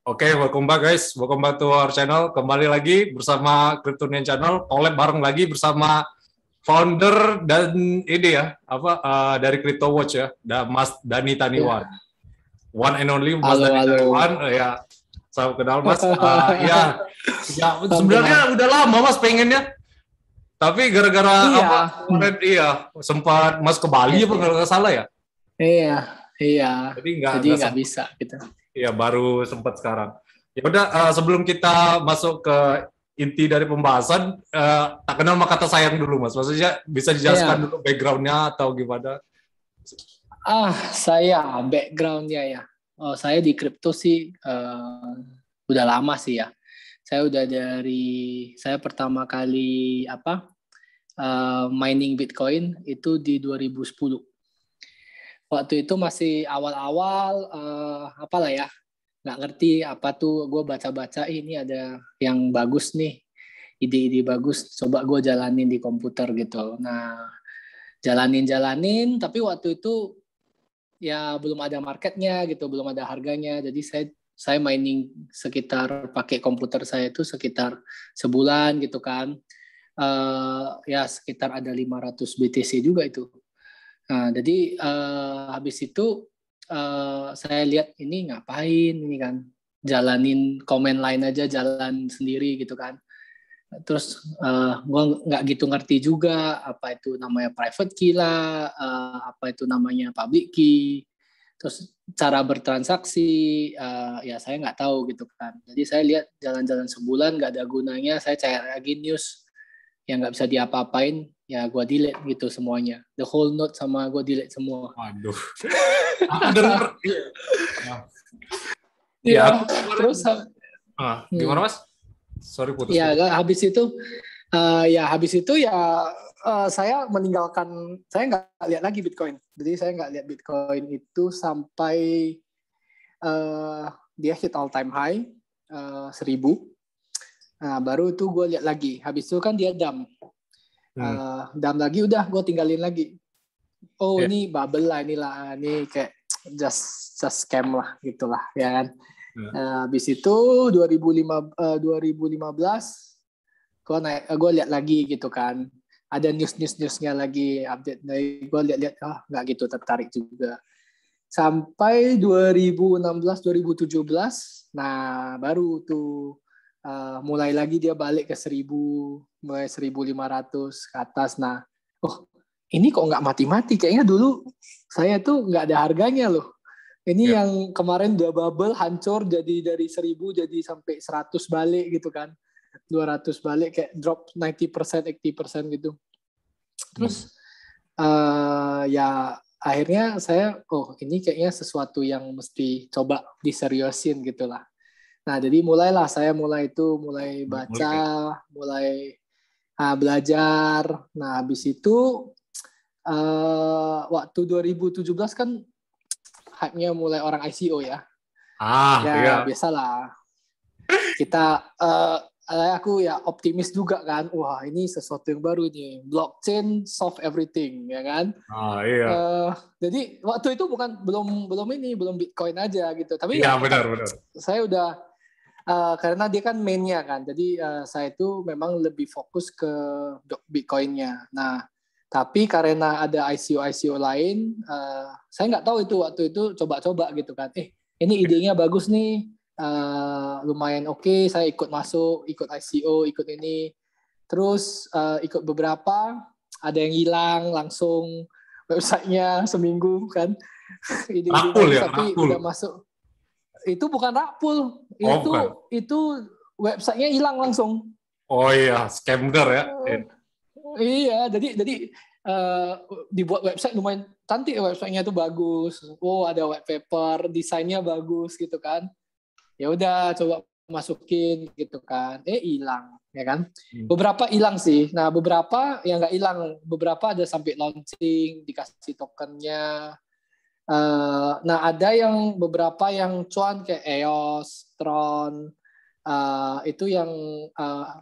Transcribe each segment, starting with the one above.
Oke, welcome back guys. Welcome back to our channel. Kembali lagi bersama Kryptonian Channel. Collab bareng lagi bersama founder dan ini ya, dari Crypto Watch ya, Mas Dani Taniwan. Ya. One and only Mas Halo, Dani halo. Taniwan. Ya, saya kenal Mas. Sebenarnya udah lama Mas pengennya. Tapi gara-gara kemarin sempat Mas ke Bali apa nggak salah ya? Iya. Jadi nggak bisa gitu. Iya, baru sempat sekarang. Ya udah, sebelum kita masuk ke inti dari pembahasan, tak kenal maka kata sayang dulu, Mas. Maksudnya bisa dijelaskan dulu background-nya atau gimana? Saya background-nya ya. Saya di kripto sih udah lama sih ya. Saya pertama kali mining Bitcoin itu di 2010. Waktu itu masih awal-awal nggak ngerti apa tuh, gue baca-baca ini ada yang bagus nih, ide-ide bagus, coba gue jalanin di komputer gitu. Nah, jalanin, tapi waktu itu ya belum ada marketnya gitu, belum ada harganya, jadi saya mining sekitar pakai komputer saya itu sekitar sebulan gitu kan, ya sekitar ada 500 BTC juga itu. Nah, jadi habis itu saya lihat ini ngapain ini kan, jalanin comment line aja, jalan sendiri gitu kan. Terus gue nggak gitu ngerti juga apa itu namanya private key lah, apa itu namanya public key, terus cara bertransaksi ya saya nggak tahu gitu kan. Jadi saya lihat jalan-jalan sebulan nggak ada gunanya, saya cari lagi news yang nggak bisa diapa-apain, ya gue delete gitu semuanya, the whole node sama gue delete semua. Waduh. Aku denger. Ya, terus gimana Mas? Sorry putus. Ya, habis itu saya meninggalkan, saya nggak lihat lagi Bitcoin. Jadi saya nggak lihat Bitcoin itu sampai dia hit all time high 1.000. Nah, baru itu gue lihat lagi. Habis itu kan dia dump lagi, udah gue tinggalin lagi. Ini bubble lah, ini kayak just scam lah gitulah ya kan. Habis itu 2015 gue lihat lagi gitu kan, ada newsnya lagi update. Gue lihat nggak gitu tertarik juga sampai 2016 2017. Nah, baru tuh mulai lagi dia balik ke 1.000, mulai 1.500 ke atas. Nah, ini kok nggak mati-mati, kayaknya dulu saya tuh nggak ada harganya loh. Ini yang kemarin udah bubble hancur, jadi dari 1.000 jadi sampai 100 balik gitu kan, 200 balik, kayak drop 90%, 80% gitu. Terus ya akhirnya saya ini kayaknya sesuatu yang mesti coba diseriusin gitulah. Nah, jadi mulai baca, mulai belajar. Nah, habis itu waktu 2017 kan hype-nya mulai orang ICO ya. Biasalah. Kita aku ya optimis juga kan. Wah, ini sesuatu yang baru nih. Blockchain solve everything, ya kan? Jadi waktu itu belum Bitcoin aja gitu. Tapi benar. Saya udah karena dia kan mainnya kan. Jadi saya itu memang lebih fokus ke Bitcoin-nya. Nah, tapi karena ada ICO lain, saya nggak tahu itu waktu itu coba-coba gitu kan. Ini idenya bagus nih, lumayan oke. Saya ikut masuk, ikut ICO, ikut ini. Terus ikut beberapa, ada yang hilang langsung websitenya seminggu kan. Rakpul ya? Tapi udah masuk. Itu bukan rakpul, itu websitenya hilang langsung. Oh iya, scammer ya. Iya, jadi dibuat website lumayan cantik, websitenya tuh bagus. Ada white paper, desainnya bagus gitu kan. Ya udah coba masukin gitu kan. Hilang, ya kan. Beberapa hilang sih. Nah, beberapa yang nggak hilang, beberapa ada sampai launching, dikasih tokennya. Nah, ada yang beberapa yang cuan kayak EOS, Tron, itu yang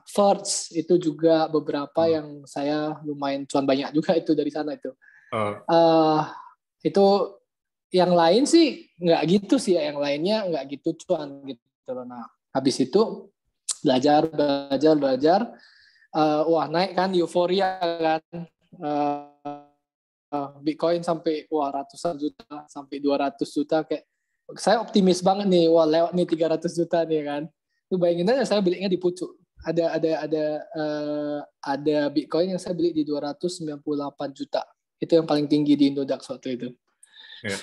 First itu juga beberapa yang saya lumayan cuan banyak juga itu dari sana itu. Itu yang lain sih nggak gitu sih ya, yang lainnya nggak gitu cuan gitu. gitu loh. Nah, habis itu belajar, wah naik kan, euforia kan, Bitcoin sampai ratusan juta, sampai 200 juta, kayak saya optimis banget nih, wah lewat nih 300 juta nih kan. Itu bayangin aja saya belinya di pucuk. Ada Bitcoin yang saya beli di 298 juta. Itu yang paling tinggi di Indodax waktu itu. Yeah.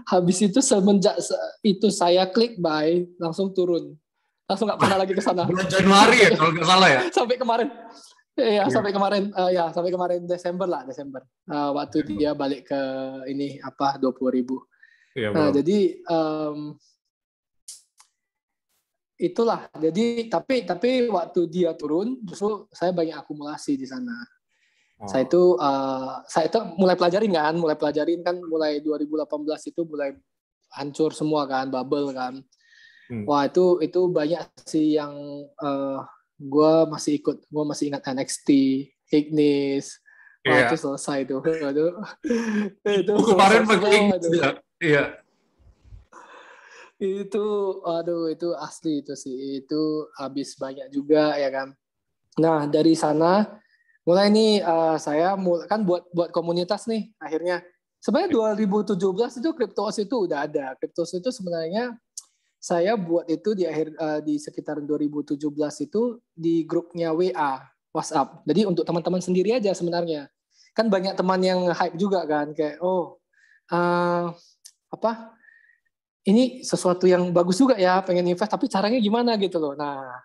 Habis itu semenjak itu saya klik buy, langsung turun. Langsung nggak pernah lagi ke sana. Bulan Januari ya kalau nggak salah ya. Sampai kemarin. Iya, sampai kemarin Desember. Waktu dia balik ke ini 20.000. Iya, nah, jadi itulah. Jadi tapi waktu dia turun, justru saya banyak akumulasi di sana. Saya itu mulai pelajarin kan, mulai 2018 itu mulai hancur semua kan, bubble kan. Wah, itu banyak sih yang gue masih ingat NXT, Ignis. Wah, itu selesai tuh. Itu kemarin pakai Ignis ya. Iya. Itu asli itu sih. Itu habis banyak juga ya kan. Nah, dari sana mulai nih saya kan buat komunitas nih akhirnya. Sebenarnya 2017 itu CryptoOS itu udah ada. CryptoOS itu sebenarnya saya buat itu di sekitar 2017 itu di grupnya WA, WhatsApp. Jadi untuk teman-teman sendiri aja sebenarnya. Kan banyak teman yang hype juga kan, kayak ini sesuatu yang bagus juga ya, pengen invest, tapi caranya gimana gitu loh. Nah,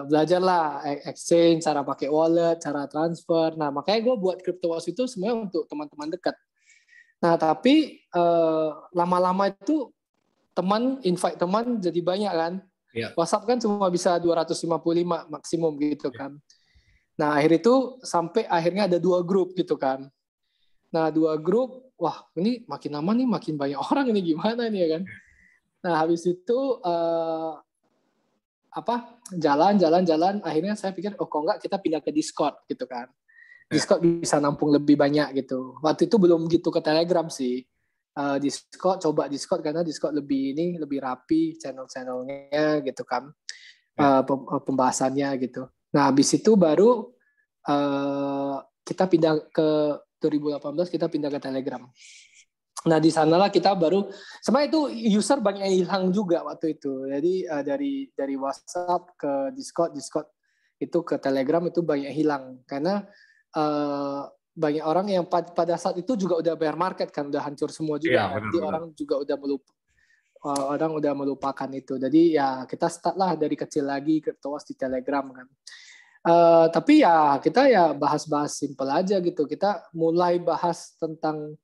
belajarlah exchange, cara pakai wallet, cara transfer. Nah, makanya gue buat CryptoOS itu sebenarnya untuk teman-teman dekat. Nah, tapi lama-lama itu invite teman jadi banyak kan. Yeah. WhatsApp kan cuma bisa 255 maksimum gitu kan. Nah, sampai akhirnya ada 2 grup gitu kan. Nah, 2 grup, wah ini makin lama nih makin banyak orang ini, gimana nih ya kan. Nah, habis itu jalan, akhirnya saya pikir kok enggak kita pindah ke Discord gitu kan. Discord bisa nampung lebih banyak gitu. Waktu itu belum gitu ke Telegram sih. Coba Discord karena Discord lebih rapi channel-channelnya gitu kan, pembahasannya gitu. Nah, habis itu baru kita pindah ke 2018, kita pindah ke Telegram. Nah, di sanalah kita baru, sebenarnya itu user banyak yang hilang juga waktu itu. Jadi dari WhatsApp ke Discord itu ke Telegram itu banyak hilang karena banyak orang yang pada saat itu juga udah bear market kan, udah hancur semua juga. Jadi orang juga udah melupakan itu. Jadi ya kita start lah dari kecil lagi CryptoOS di Telegram kan. Tapi ya kita ya bahas-bahas simple aja gitu. Kita mulai bahas tentang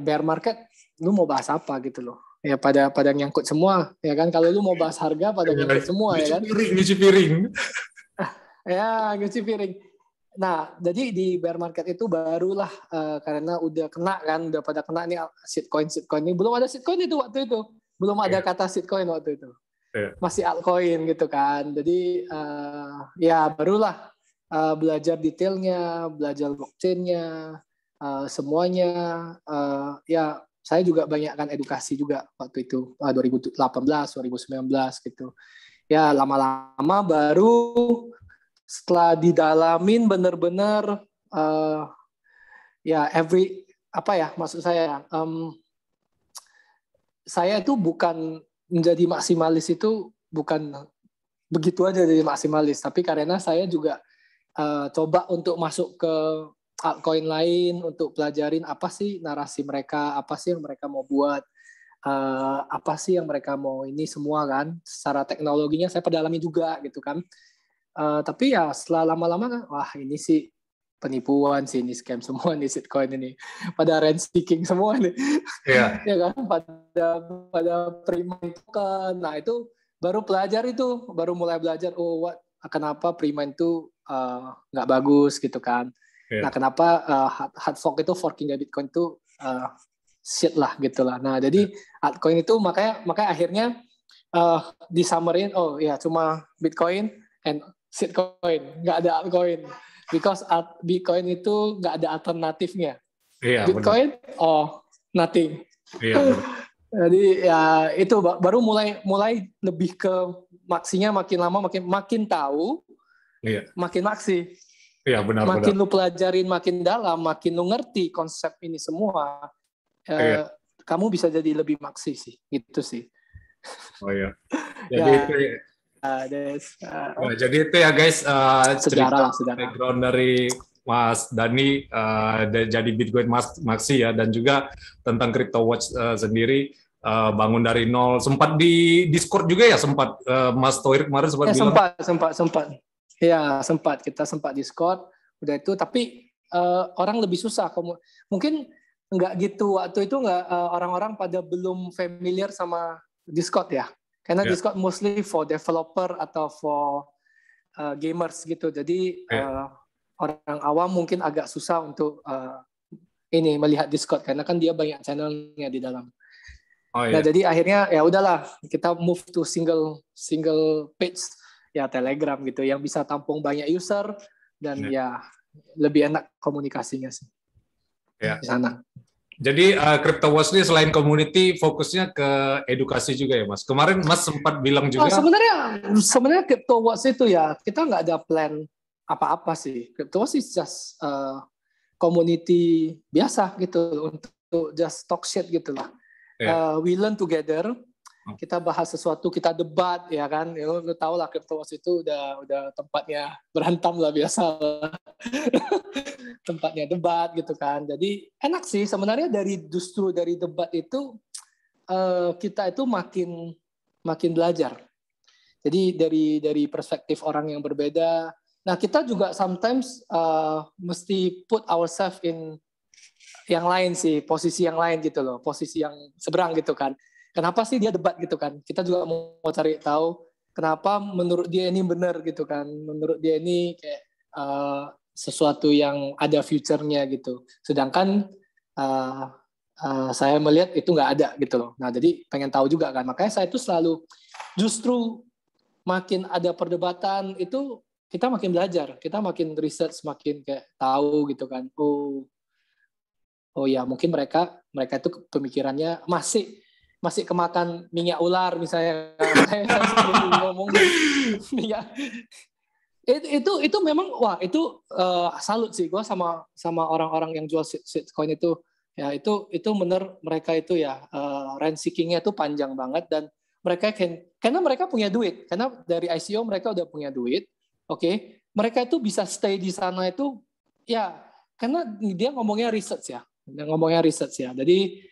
bear market. Lu mau bahas apa gitu loh? Ya pada nyangkut semua ya kan. Kalau lu mau bahas harga pada nyangkut semua ya kan. Nyuci piring. Ya, nyuci piring. Nah, jadi di bear market itu barulah karena udah kena kan, udah pada kena nih shitcoin ini. Belum ada shitcoin itu waktu itu. Belum ada kata shitcoin waktu itu. Masih altcoin gitu kan. Jadi ya barulah belajar detailnya, belajar blockchain-nya, semuanya. Ya saya juga banyakkan edukasi juga waktu itu 2018, 2019 gitu. Ya lama-lama baru setelah didalamin benar-benar maksud saya itu bukan menjadi maksimalis, itu bukan begitu aja jadi maksimalis, tapi karena saya juga coba untuk masuk ke altcoin lain untuk pelajarin apa sih narasi mereka, apa sih yang mereka mau buat, apa sih yang mereka mau ini semua kan, secara teknologinya saya pedalami juga gitu kan. Tapi ya setelah lama-lama kan, wah ini sih penipuan sih, ini scam semua nih shitcoin ini, pada rent seeking semua nih, ya kan, pada pre-mine token. Nah itu baru mulai belajar kenapa pre-mine itu nggak bagus gitu kan. Nah kenapa hard fork itu, forking dari Bitcoin itu shit lah gitulah. Nah jadi altcoin itu makanya akhirnya disummarin, cuma Bitcoin and shitcoin, nggak ada altcoin, because Bitcoin itu nggak ada alternatifnya. Bitcoin, nothing. Jadi ya itu baru mulai lebih ke maksinya makin lama makin tahu, Iya, makin maksi. iya benar-benar. Makin lu pelajarin makin dalam, makin lu ngerti konsep ini semua, Iya, kamu bisa jadi lebih maksi sih, gitu sih. oh iya. Jadi itu Ya, ya. Des, Ya, jadi itu ya guys, sejarah cerita lah, sejarah. background dari Mas Dani jadi Bitcoin Maxi ya, dan juga tentang Crypto Watch sendiri, bangun dari nol. Sempat di Discord juga ya, sempat Mas Toir kemarin sempat Ya bilang. sempat. Ya kita sempat Discord. Udah itu, tapi orang lebih susah. Mungkin nggak gitu waktu itu, nggak orang-orang pada belum familiar sama Discord ya. Karena Ya, Discord mostly for developer atau for gamers gitu. Jadi ya. orang awam mungkin agak susah untuk ini melihat Discord karena kan dia banyak channelnya di dalam. Oh Nah, iya. jadi akhirnya ya udahlah, kita move to single page ya Telegram gitu yang bisa tampung banyak user dan Ya. ya lebih enak komunikasinya sih Ya. di sana. Jadi Crypto Watch ini selain community fokusnya ke edukasi juga ya Mas. Kemarin Mas sempat bilang juga. Sebenarnya CryptoWatch itu ya kita nggak ada plan apa-apa sih. CryptoWatch is just community biasa gitu untuk just talk shit gitu lah. Ya. We learn together. Kita bahas sesuatu, kita debat ya kan. Ya, lu tahu lah CryptoWatch itu udah tempatnya berantem lah biasa lah. Tempatnya debat gitu kan. Jadi enak sih sebenarnya justru dari debat itu kita itu makin belajar. Jadi dari perspektif orang yang berbeda. Nah, kita juga sometimes mesti put ourselves in yang lain sih, posisi yang lain gitu loh, posisi yang seberang gitu kan. Kenapa sih dia debat gitu kan? Kita juga mau cari tahu kenapa menurut dia ini benar gitu kan. Menurut dia ini kayak sesuatu yang ada future-nya gitu. Sedangkan saya melihat itu nggak ada gitu loh. Nah, jadi pengen tahu juga kan. Makanya saya itu selalu justru makin ada perdebatan itu kita makin belajar, kita makin research, makin kayak tahu gitu kan. Oh ya, mungkin mereka itu pemikirannya masih kemakan minyak ular misalnya. Saya sering ngomong minyak. Itu memang wah itu salut sih gue sama orang-orang yang jual shitcoin itu. Ya itu benar, mereka itu ya rent seeking-nya itu panjang banget, dan mereka karena mereka punya duit, karena dari ICO mereka udah punya duit. Oke, mereka itu bisa stay di sana itu ya karena dia ngomongnya research ya. Jadi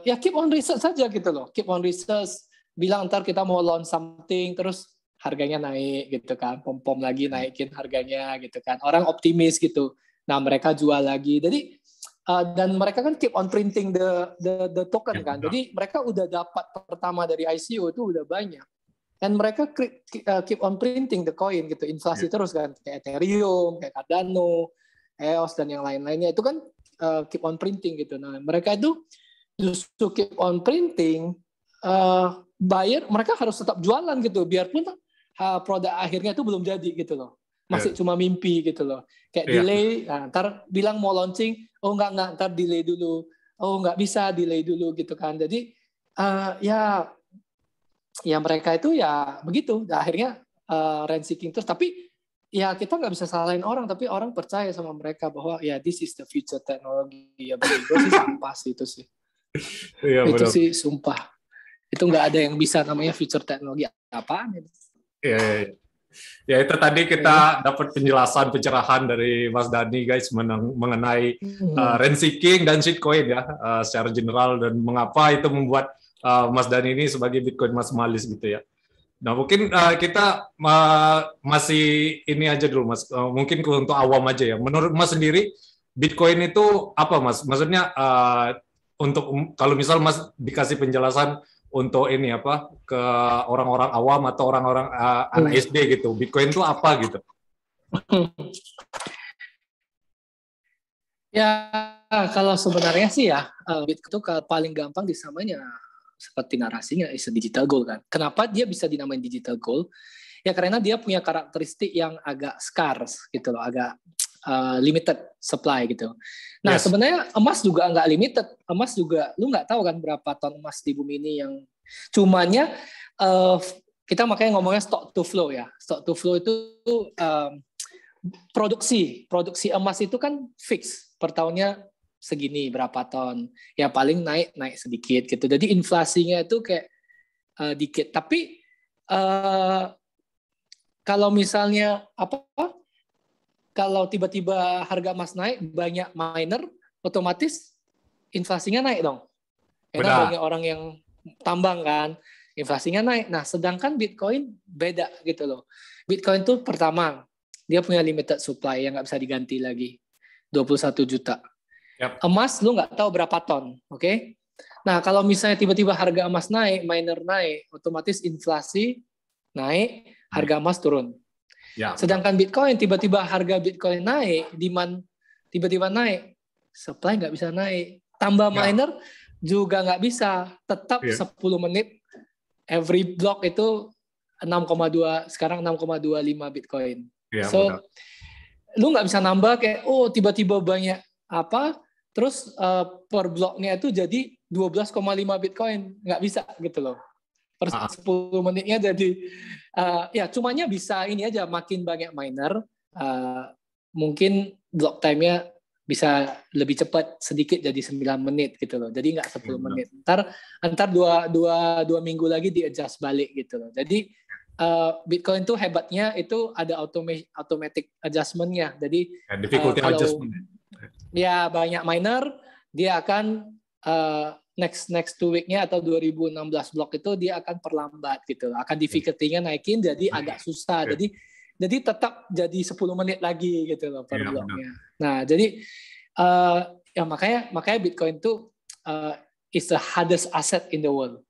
ya keep on research saja gitu loh. Keep on research, bilang ntar kita mau launch something terus harganya naik gitu kan, pom lagi naikin harganya gitu kan. Orang optimis gitu. Nah, mereka jual lagi. Jadi dan mereka kan keep on printing the token Ya, kan. Jadi mereka udah dapat pertama dari ICO itu udah banyak. Dan mereka keep on printing the coin gitu, inflasi terus kan, kayak Ethereum, kayak Cardano, EOS dan yang lain-lainnya itu kan keep on printing gitu. Nah, mereka itu justru keep on printing, buyer mereka harus tetap jualan gitu, biarpun produk akhirnya itu belum jadi gitu loh, masih cuma mimpi gitu loh, kayak delay. Nah, ntar bilang mau launching, oh enggak ntar delay dulu, oh nggak bisa delay dulu gitu kan. Jadi ya mereka itu ya begitu. Nah, akhirnya rent seeking terus. Tapi ya kita nggak bisa salahin orang, tapi orang percaya sama mereka bahwa ya this is the future technology. Ya bagi gue sih sampah sih itu sih. Iya, itu benar. sih sumpah. Itu nggak ada yang bisa namanya future teknologi apaan itu. Iya. Ya itu tadi kita dapat penjelasan pencerahan dari Mas Dani guys mengenai rent seeking dan shitcoin ya secara general, dan mengapa itu membuat Mas Dani ini sebagai Bitcoin maksimalis gitu ya. Nah mungkin kita masih ini aja dulu Mas, mungkin untuk awam aja ya. Menurut Mas sendiri Bitcoin itu apa Mas? Maksudnya untuk kalau misal Mas dikasih penjelasan untuk ini apa ke orang-orang awam atau orang-orang anak SD gitu, Bitcoin itu apa gitu? Ya kalau sebenarnya sih ya Bitcoin itu paling gampang disamanya seperti narasinya is a digital gold kan. Kenapa dia bisa dinamain digital gold? Ya karena dia punya karakteristik yang agak scarce gitu loh, agak limited supply gitu. Nah, sebenarnya emas juga nggak limited. Emas juga, lu nggak tahu kan berapa ton emas di bumi ini yang cumanya kita makanya ngomongnya stock to flow ya. Stock to flow itu produksi emas itu kan fix per tahunnya segini berapa ton. Ya paling naik sedikit gitu. Jadi inflasinya itu kayak dikit. Tapi kalau misalnya kalau tiba-tiba harga emas naik, banyak miner, otomatis inflasinya naik dong. Karena banyak orang yang tambang kan, inflasinya naik. Nah, sedangkan Bitcoin beda gitu loh. Bitcoin tuh pertama, dia punya limited supply yang nggak bisa diganti lagi. 21 juta. Yep. Emas lu nggak tahu berapa ton, oke? Nah, kalau misalnya tiba-tiba harga emas naik, miner naik, otomatis inflasi naik, harga emas turun. Ya, sedangkan Bitcoin, tiba-tiba harga Bitcoin naik, demand tiba-tiba naik, supply nggak bisa naik. Tambah miner juga nggak bisa. Tetap 10 menit, every block itu 6,2, sekarang 6,25 Bitcoin. Ya, so, benar. Lu nggak bisa nambah kayak, tiba-tiba banyak terus per bloknya itu jadi 12,5 Bitcoin. Nggak bisa gitu loh. Per 10 menitnya jadi cumanya bisa ini aja, makin banyak miner mungkin block time-nya bisa lebih cepat sedikit jadi 9 menit gitu loh. Jadi nggak 10 menit. Ntar dua minggu lagi di-adjust balik gitu loh. Jadi Bitcoin tuh hebatnya itu ada automatic adjustment-nya. Jadi difficulty adjustment. Ya banyak miner dia akan next 2 week-nya atau 2016 blok itu dia akan perlambat gitu. Akan difficulty-nya naikin jadi agak susah. Jadi tetap jadi 10 menit lagi gitu loh per bloknya. Nah, jadi makanya Bitcoin itu is the hardest asset in the world.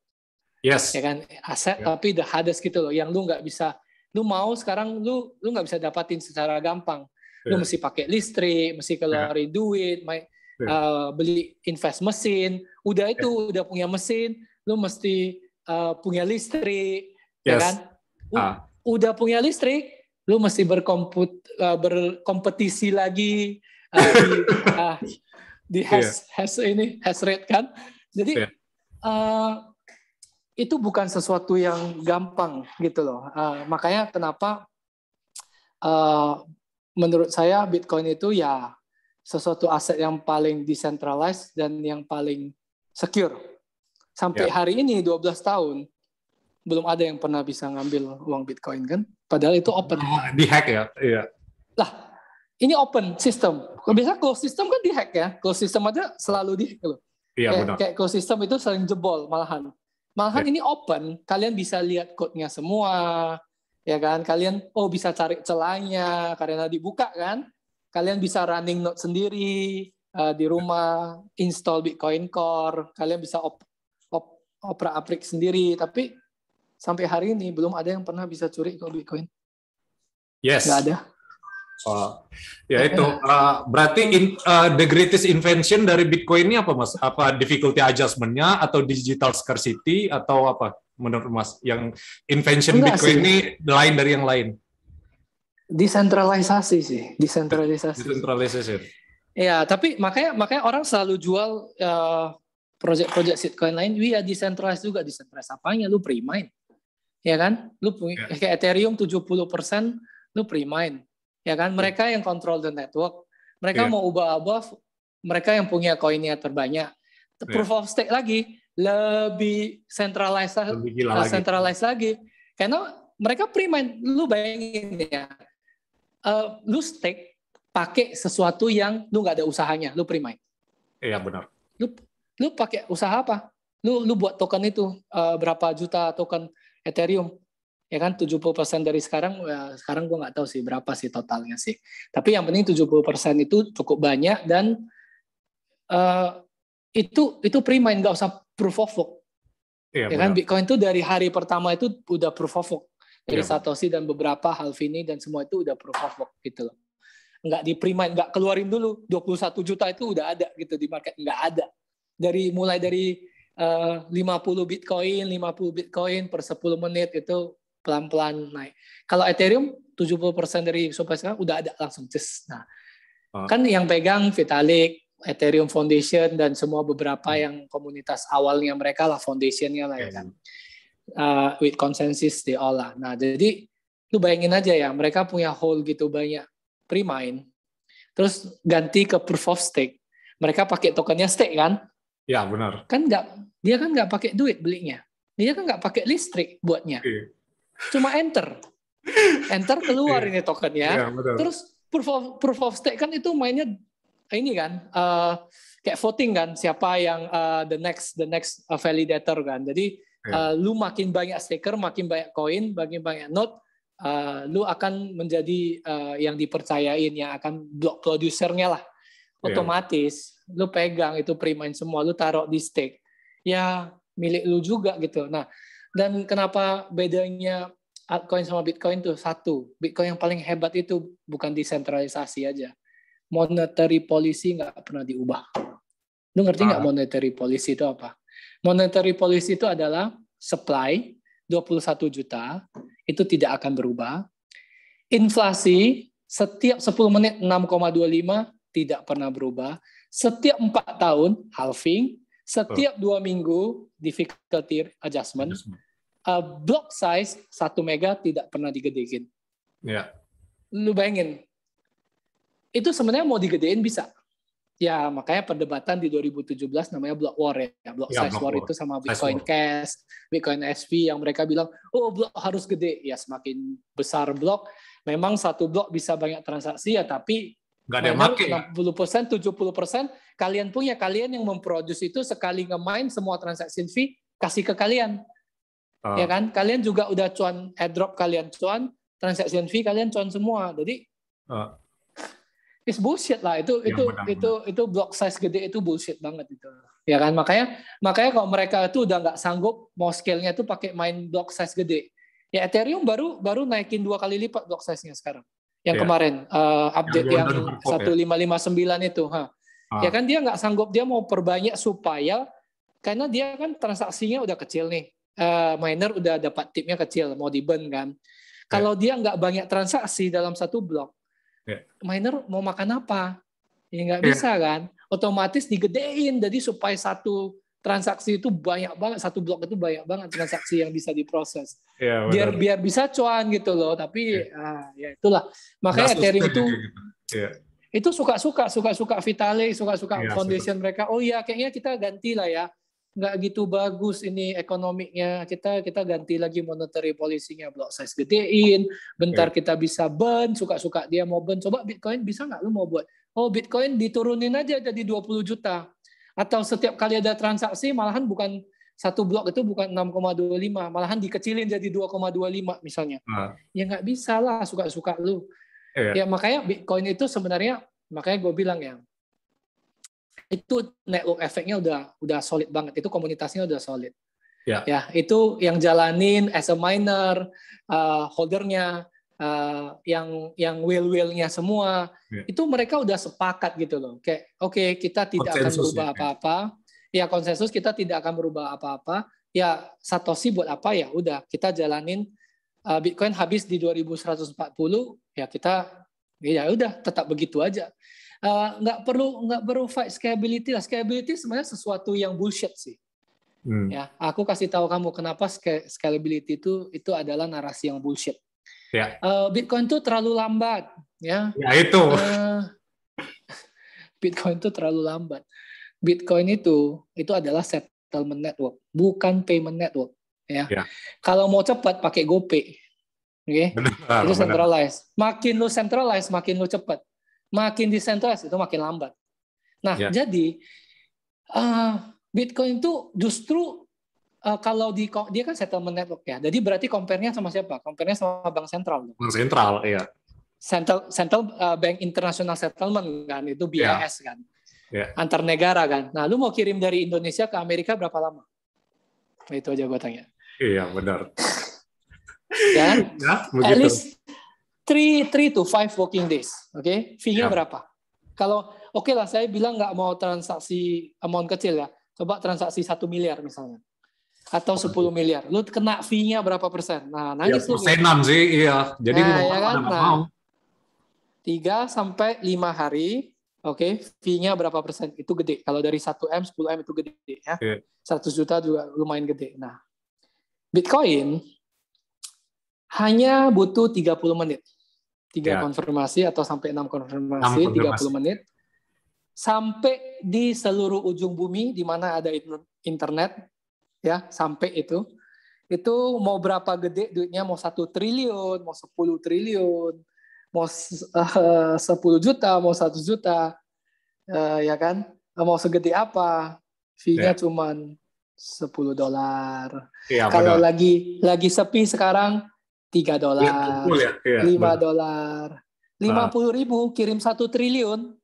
Yes. Ya kan, aset tapi the hardest gitu loh, yang lu nggak bisa, lu mau sekarang lu nggak bisa dapatin secara gampang. Lu mesti pakai listrik, mesti keluarin duit, beli invest mesin, udah punya mesin, lu mesti punya listrik, ya kan? Udah punya listrik, lu mesti berkompetisi lagi di hash rate kan. Jadi itu bukan sesuatu yang gampang gitu loh. Makanya kenapa menurut saya Bitcoin itu ya sesuatu aset yang paling decentralized dan yang paling secure. Sampai hari ini 12 tahun belum ada yang pernah bisa ngambil uang Bitcoin kan. Padahal itu open. Di-hack ya? Iya. Lah, ini open system. Biasa closed system kan di-hack ya. Closed system aja selalu di-hack loh. Iya, benar. Kayak closed system itu sering jebol malahan. Ini open, kalian bisa lihat code-nya semua. Ya kan, kalian bisa cari celahnya karena dibuka kan. Kalian bisa running node sendiri di rumah, install Bitcoin Core, kalian bisa opera-aprik sendiri. Tapi sampai hari ini belum ada yang pernah bisa curi kok Bitcoin. Yes. Nggak ada. Ya itu berarti the greatest invention dari Bitcoin ini apa Mas? Apa difficulty adjustment-nya atau digital scarcity atau apa menurut Mas? Yang invention Bitcoin ini lain dari yang lain? Desentralisasi sih, desentralisasi. Ya, tapi makanya orang selalu jual project shitcoin lain. Iya, decentralized juga. Decentralized apanya? Lu pre-mine. Ya kan? Lu punya kayak Ethereum 70% lu pre-mine. Ya kan? Mereka yang control the network. Mereka mau ubah-ubah, mereka yang punya koinnya terbanyak. Proof of stake lagi lebih centralized lagi. Karena mereka pre-mine. Lu bayangin ya. Lu stake pakai sesuatu yang lu nggak ada usahanya, lu pre-mine. Iya benar. Lu pakai usaha apa? Lu buat token itu berapa juta token Ethereum, ya kan? 70% dari sekarang, sekarang gua nggak tahu sih berapa sih totalnya sih. Tapi yang penting 70% itu cukup banyak dan itu pre-mine, nggak usah proof of work. Iya, ya kan? Bitcoin itu dari hari pertama itu udah proof of work. Dari Satoshi dan beberapa Halvini dan semua itu udah proof of work gitu loh. Nggak di pre-mine, nggak keluarin dulu 21 juta itu udah ada gitu di market, nggak ada. Mulai dari 50 Bitcoin per 10 menit itu pelan-pelan naik. Kalau Ethereum 70% dari supply sekarang udah ada langsung. Nah, Kan yang pegang Vitalik, Ethereum Foundation, dan semua beberapa yang komunitas awalnya mereka lah, foundationnya lah ya kan. With consensus they all lah. Nah jadi lu bayangin aja ya, mereka punya hold gitu banyak pre-mine, terus ganti ke proof of stake. Mereka pakai tokennya stake kan? Ya benar. Dia kan nggak pakai duit belinya. Dia kan nggak pakai listrik buatnya. Cuma enter keluar ini tokennya. Terus proof of stake kan itu mainnya ini kan kayak voting kan, siapa yang the next validator kan. Jadi lu makin banyak staker, makin banyak koin, makin banyak node, lu akan menjadi yang dipercayain, yang akan block producernya lah. Otomatis lu pegang itu pre-mine semua, lu taruh di stake. Ya milik lu juga gitu. Nah, dan kenapa bedanya altcoin sama Bitcoin tuh? Satu, Bitcoin yang paling hebat itu bukan desentralisasi aja. Monetary policy nggak pernah diubah. Lu ngerti nggak monetary policy itu apa? Monetary policy itu adalah supply 21 juta, itu tidak akan berubah. Inflasi setiap 10 menit 6,25 tidak pernah berubah. Setiap 4 tahun halving, setiap 2 minggu difficulty adjustment. Block size 1 mega tidak pernah digedein. Lu bayangin, itu sebenarnya mau digedein bisa. Ya makanya perdebatan di 2017 namanya block war ya. Block size war itu sama Bitcoin Cash, Bitcoin SV yang mereka bilang, oh blok harus gede. Ya semakin besar blok, memang satu blok bisa banyak transaksi ya, tapi nggak ada make. 60%, 70% kalian yang memproduksi itu sekali nge-mine semua transaksi fee kasih ke kalian. Ya kan? Kalian juga udah cuan airdrop, kalian cuan transaction fee, kalian cuan semua. Jadi it's bullshit lah itu block size gede itu bullshit banget itu. Ya kan? Makanya kalau mereka itu udah nggak sanggup mau scale-nya itu pakai main block size gede. Ya Ethereum baru naikin 2 kali lipat block size-nya sekarang. Yang kemarin update yang 1559 itu, ya kan dia nggak sanggup, dia mau perbanyak supaya karena dia kan transaksinya udah kecil nih. Miner udah dapat tipnya kecil, mau di-burn kan. Kalau dia nggak banyak transaksi dalam satu blok, miner mau makan apa? Ya nggak bisa kan. Otomatis digedein, jadi supaya satu transaksi itu banyak banget, satu blok itu banyak banget transaksi yang bisa diproses. Biar bisa cuan gitu loh. Tapi ya itulah. Makanya Ethereum itu suka-suka Vitalik, suka-suka foundation mereka. Oh iya, kayaknya kita ganti lah ya. Nggak gitu bagus ini ekonomiknya, kita ganti lagi monetary policy-nya, block size gedein, bentar kita bisa burn, suka-suka dia mau burn. Coba Bitcoin bisa nggak lu mau buat? Oh Bitcoin diturunin aja jadi 20 juta. Atau setiap kali ada transaksi malahan bukan satu blok itu bukan 6,25, malahan dikecilin jadi 2,25 misalnya. Ya nggak bisa lah, suka-suka lu. Ya makanya Bitcoin itu sebenarnya, makanya gue bilang ya, itu network efeknya udah solid banget, itu komunitasnya udah solid. Ya itu yang jalanin as a miner, holdernya, yang whale-nya semua, itu mereka udah sepakat gitu loh. Kayak oke, kita tidak akan berubah apa-apa. Ya konsensus kita tidak akan berubah apa-apa. Ya Satoshi buat apa ya? Udah kita jalanin. Bitcoin habis di 2140, ya kita ya udah tetap begitu aja. Nggak perlu fight scalability lah. Scalability sebenarnya sesuatu yang bullshit sih. Ya, aku kasih tahu kamu kenapa scalability itu adalah narasi yang bullshit. Bitcoin itu terlalu lambat, ya. Ya itu. Bitcoin itu terlalu lambat. Bitcoin itu adalah settlement network, bukan payment network. Ya. Kalau mau cepat pakai GoPay, itu centralized. Makin lu centralized, makin lu cepat. Makin decentralized itu makin lambat. Nah, jadi Bitcoin itu justru kalau dia kan settlement network ya. Jadi berarti compare-nya sama siapa? Compare-nya sama bank sentral. Bank sentral, iya. Central Bank International Settlement kan, itu BIS kan. Antar negara kan. Nah, lu mau kirim dari Indonesia ke Amerika berapa lama? Itu aja gue tanya. Iya, benar. Ya, at least 3 to 5 working days. Oke, fee-nya berapa? Kalau oke lah, saya bilang nggak mau transaksi amount kecil ya. Coba transaksi 1 miliar misalnya. Atau 10 miliar. Lu kena fee-nya berapa persen? Nah, nangis lu. Persenan sih, iya. Jadi ya kan? 3 sampai 5 hari. Oke, fee-nya berapa persen? Itu gede. Kalau dari 1M, 10M itu gede ya. 100 juta juga lumayan gede. Nah, Bitcoin hanya butuh 30 menit. 3 konfirmasi atau sampai 6 konfirmasi, 30 menit. Sampai di seluruh ujung bumi di mana ada internet, ya, sampai itu mau berapa gede duitnya, mau 1 triliun, mau 10 triliun, mau 10 juta, mau 1 juta, ya kan, mau segede apa, fee-nya cuman $10. Kalau lagi sepi sekarang $3, $5, 50.000 kirim 1 triliun.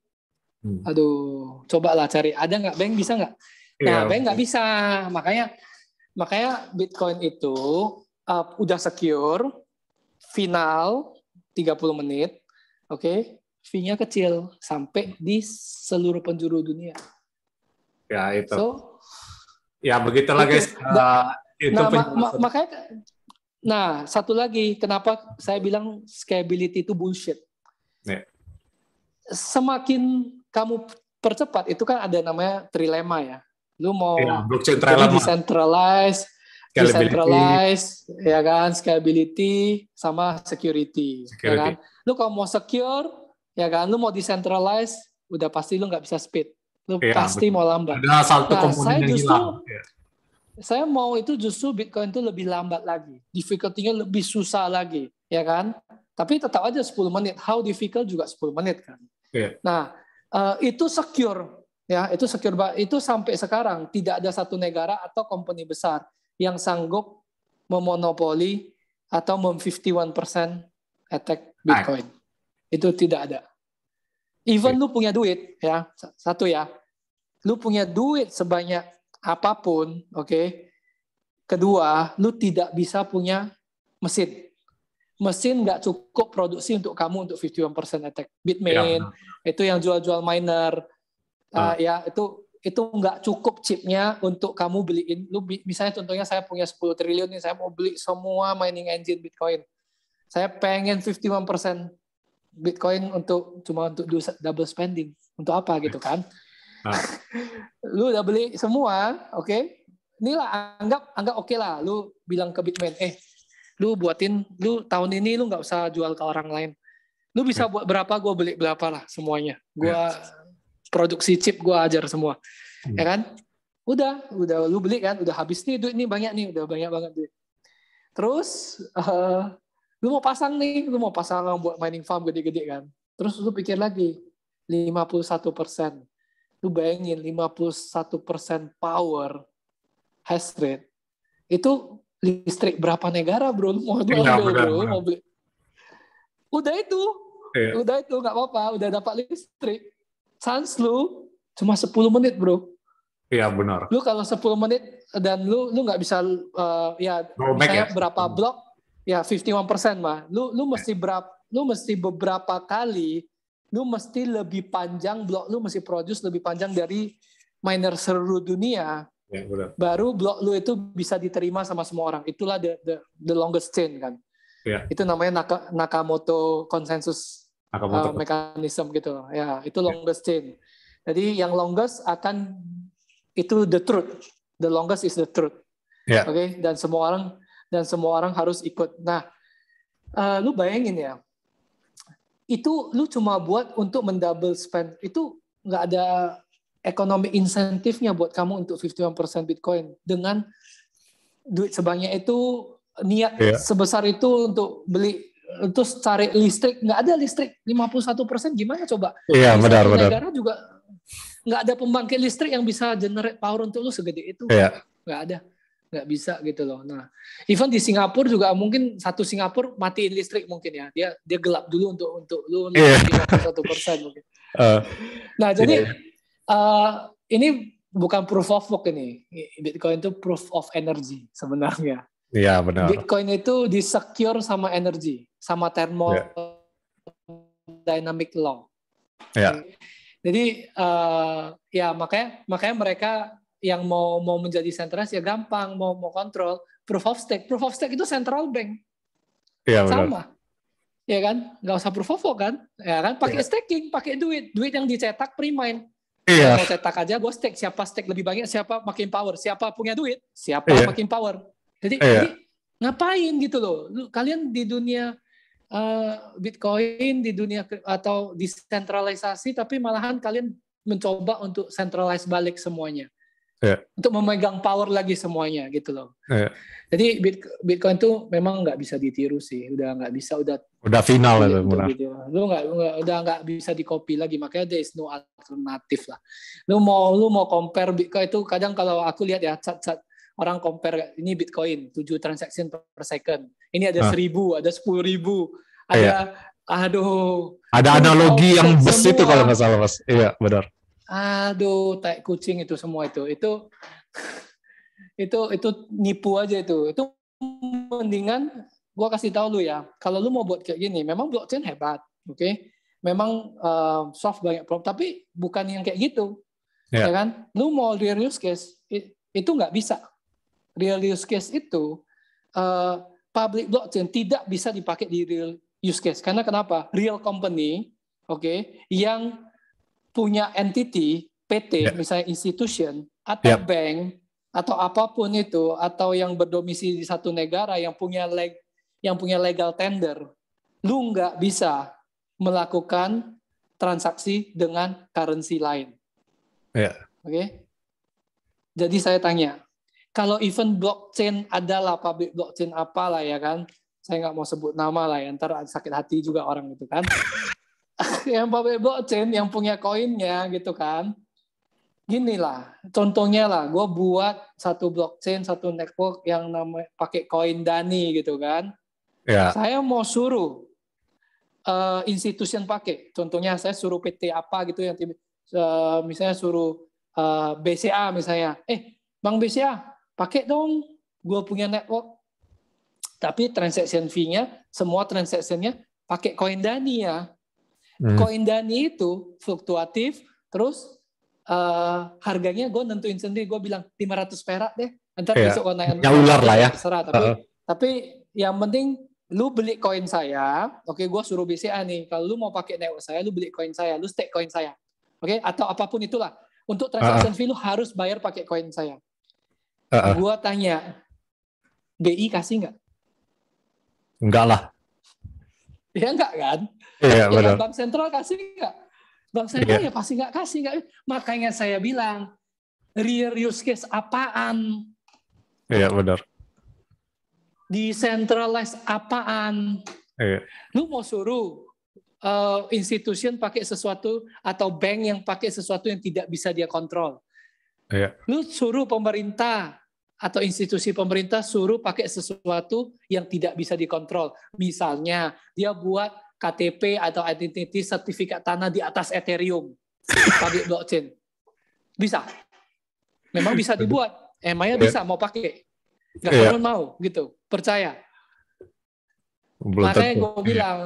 Aduh, cobalah cari, ada nggak bank bisa nggak? Nah, bank nggak bisa, makanya Bitcoin itu udah secure, final 30 menit, oke, fee-nya kecil sampai di seluruh penjuru dunia. Ya itu. So, ya begitulah guys. Itu makanya, satu lagi, kenapa saya bilang scalability itu bullshit. Semakin kamu percepat, itu kan ada namanya trilema ya. Lu mau jadi decentralized, ya kan, scalability sama security. Ya kan. Lu kalau mau secure, ya kan, lu mau decentralized, udah pasti lu nggak bisa speed. Lu pasti mau lambat. Ada satu komponen yang hilang. Saya mau itu justru Bitcoin itu lebih lambat lagi, difficulty-nya lebih susah lagi, ya kan? Tapi tetap aja 10 menit. How difficult juga 10 menit kan. Nah, itu secure, ya, itu secure. Itu sampai sekarang tidak ada satu negara atau company besar yang sanggup memonopoli atau 51% attack Bitcoin. Itu tidak ada. Even lu punya duit, ya, satu ya, lu punya duit sebanyak apapun, oke. Kedua, lu tidak bisa punya mesin. Mesin nggak cukup produksi untuk kamu untuk 51% attack. Bitmain, itu yang jual-jual miner, ya itu nggak cukup chipnya untuk kamu beliin. Lu misalnya contohnya saya punya 10 triliun nih, saya mau beli semua mining engine Bitcoin. Saya pengen 51% Bitcoin cuma untuk double spending. Untuk apa gitu kan? Lu udah beli semua, oke? Inilah anggap oke lah. Lu bilang ke Bitmain, lu tahun ini lu nggak usah jual ke orang lain. Lu bisa buat berapa, gue beli berapa lah semuanya. Gue produksi chip, gue ajar semua, ya kan? Udah lu beli kan, udah habis nih duit nih, banyak nih, udah banyak banget duit. Terus lu mau pasang buat mining farm gede-gede kan. Terus lu pikir lagi 51%. Lu bayangin 51% power hash rate itu listrik berapa negara, bro? Lu mau ambil, bro, mau beli. Udah itu nggak apa-apa, udah dapat listrik. Sans lu cuma 10 menit, bro. Iya, benar. Lu kalau 10 menit dan lu nggak bisa misalnya berapa blok, ya 51% mah. Lu mesti beberapa kali, lu mesti lebih panjang blok, lu mesti produce lebih panjang dari miner seluruh dunia. Ya, benar. Baru blok lu itu bisa diterima sama semua orang. Itulah the longest chain kan. Ya. Itu namanya Nakamoto consensus mechanism gitu. Ya, itu longest chain. Jadi yang longest itu the truth. The longest is the truth. Ya. Oke, dan semua orang harus ikut. Nah, lu bayangin ya. Itu lu cuma buat untuk mendouble spend. Itu nggak ada economic insentifnya buat kamu untuk 51% Bitcoin. Dengan duit sebanyak itu, niat sebesar itu untuk beli, terus cari listrik, nggak ada listrik 51%, gimana coba? Iya, benar. Negara juga nggak ada pembangkit listrik yang bisa generate power untuk lu segede itu. Nggak ada. Nggak bisa gitu loh. Nah, even di Singapura juga mungkin satu Singapura matiin listrik mungkin ya. Dia gelap dulu untuk lu 51% mungkin. Nah, jadi ini bukan proof of work ini. Bitcoin itu proof of energy sebenarnya. Iya, benar. Bitcoin itu di-secure sama energy, sama thermodynamic law. Iya. Jadi ya makanya mereka yang mau menjadi centralized ya gampang, mau kontrol proof of stake. Proof of stake itu central bank. Iya, sama. ya kan? Nggak usah proof of work kan? Ya kan? Pakai staking, pakai duit yang dicetak pre-mine. Iya. Mau cetak aja, gue stake. Siapa stake lebih banyak, siapa makin power. Siapa punya duit, siapa makin power. Jadi ngapain gitu loh? Kalian di dunia Bitcoin, di dunia atau desentralisasi, tapi malahan kalian mencoba untuk centralize balik semuanya. Untuk memegang power lagi semuanya gitu loh. Jadi Bitcoin tuh memang nggak bisa ditiru sih, udah nggak bisa, udah final itu benar. Gitu. Udah nggak bisa di-copy lagi, makanya there is no alternatif lah. Lu mau compare Bitcoin itu, kadang kalau aku lihat ya chat orang compare, ini Bitcoin 7 transaction per second, ini ada 1.000, ada 10.000, ada ada analogi yang bus itu kalau nggak salah Mas. Iya benar. Aduh, tai kucing itu semua itu nipu aja itu. Itu mendingan gua kasih tahu lu ya, kalau lu mau buat kayak gini, memang blockchain hebat, oke? Memang solve banyak problem, tapi bukan yang kayak gitu, ya kan? Lu mau real use case itu nggak bisa. Real use case itu public blockchain tidak bisa dipakai di real use case. Karena kenapa? Real company, yang punya entity, PT, misalnya institution, atau bank, atau apapun itu, atau yang berdomisili di satu negara yang punya legal tender, lu nggak bisa melakukan transaksi dengan currency lain. Jadi saya tanya, kalau event blockchain adalah public blockchain apalah ya kan, saya nggak mau sebut nama lah ya, ntar sakit hati juga orang itu kan. Yang public blockchain yang punya koinnya gitu kan, gini lah contohnya lah, gue buat satu blockchain, satu network yang namanya pakai koin Dani gitu kan. Saya mau suruh institution pakai, contohnya saya suruh PT apa gitu yang misalnya suruh BCA misalnya, Bang BCA pakai dong gue punya network, tapi transaction fee-nya semua transaction-nya pakai koin Dani ya. Koin Dani itu fluktuatif, terus harganya gue nentuin sendiri, gue bilang 500 perak deh, ntar besok kalau naik ular lah ya. Terserah, tapi yang penting lu beli koin saya, gue suruh BCA nih, kalau lu mau pakai network saya, lu beli koin saya, lu stake koin saya, atau apapun itulah, untuk transaction fee lu harus bayar pakai koin saya. Gue tanya, BI kasih nggak? Enggak lah. Ya enggak kan? Iya, benar. Bank sentral kasih nggak? Bank sentral ya pasti nggak kasih. Makanya saya bilang, real use case apaan? Iya, benar. Decentralized apaan? Lu mau suruh institution pakai sesuatu, atau bank yang pakai sesuatu yang tidak bisa dia kontrol. Lu suruh pemerintah atau institusi pemerintah suruh pakai sesuatu yang tidak bisa dikontrol. Misalnya, dia buat KTP atau identity sertifikat tanah di atas Ethereum, public blockchain. Bisa. Memang bisa dibuat. Emangnya bisa mau pakai. Government mau gitu. Percaya. Makanya gue bilang,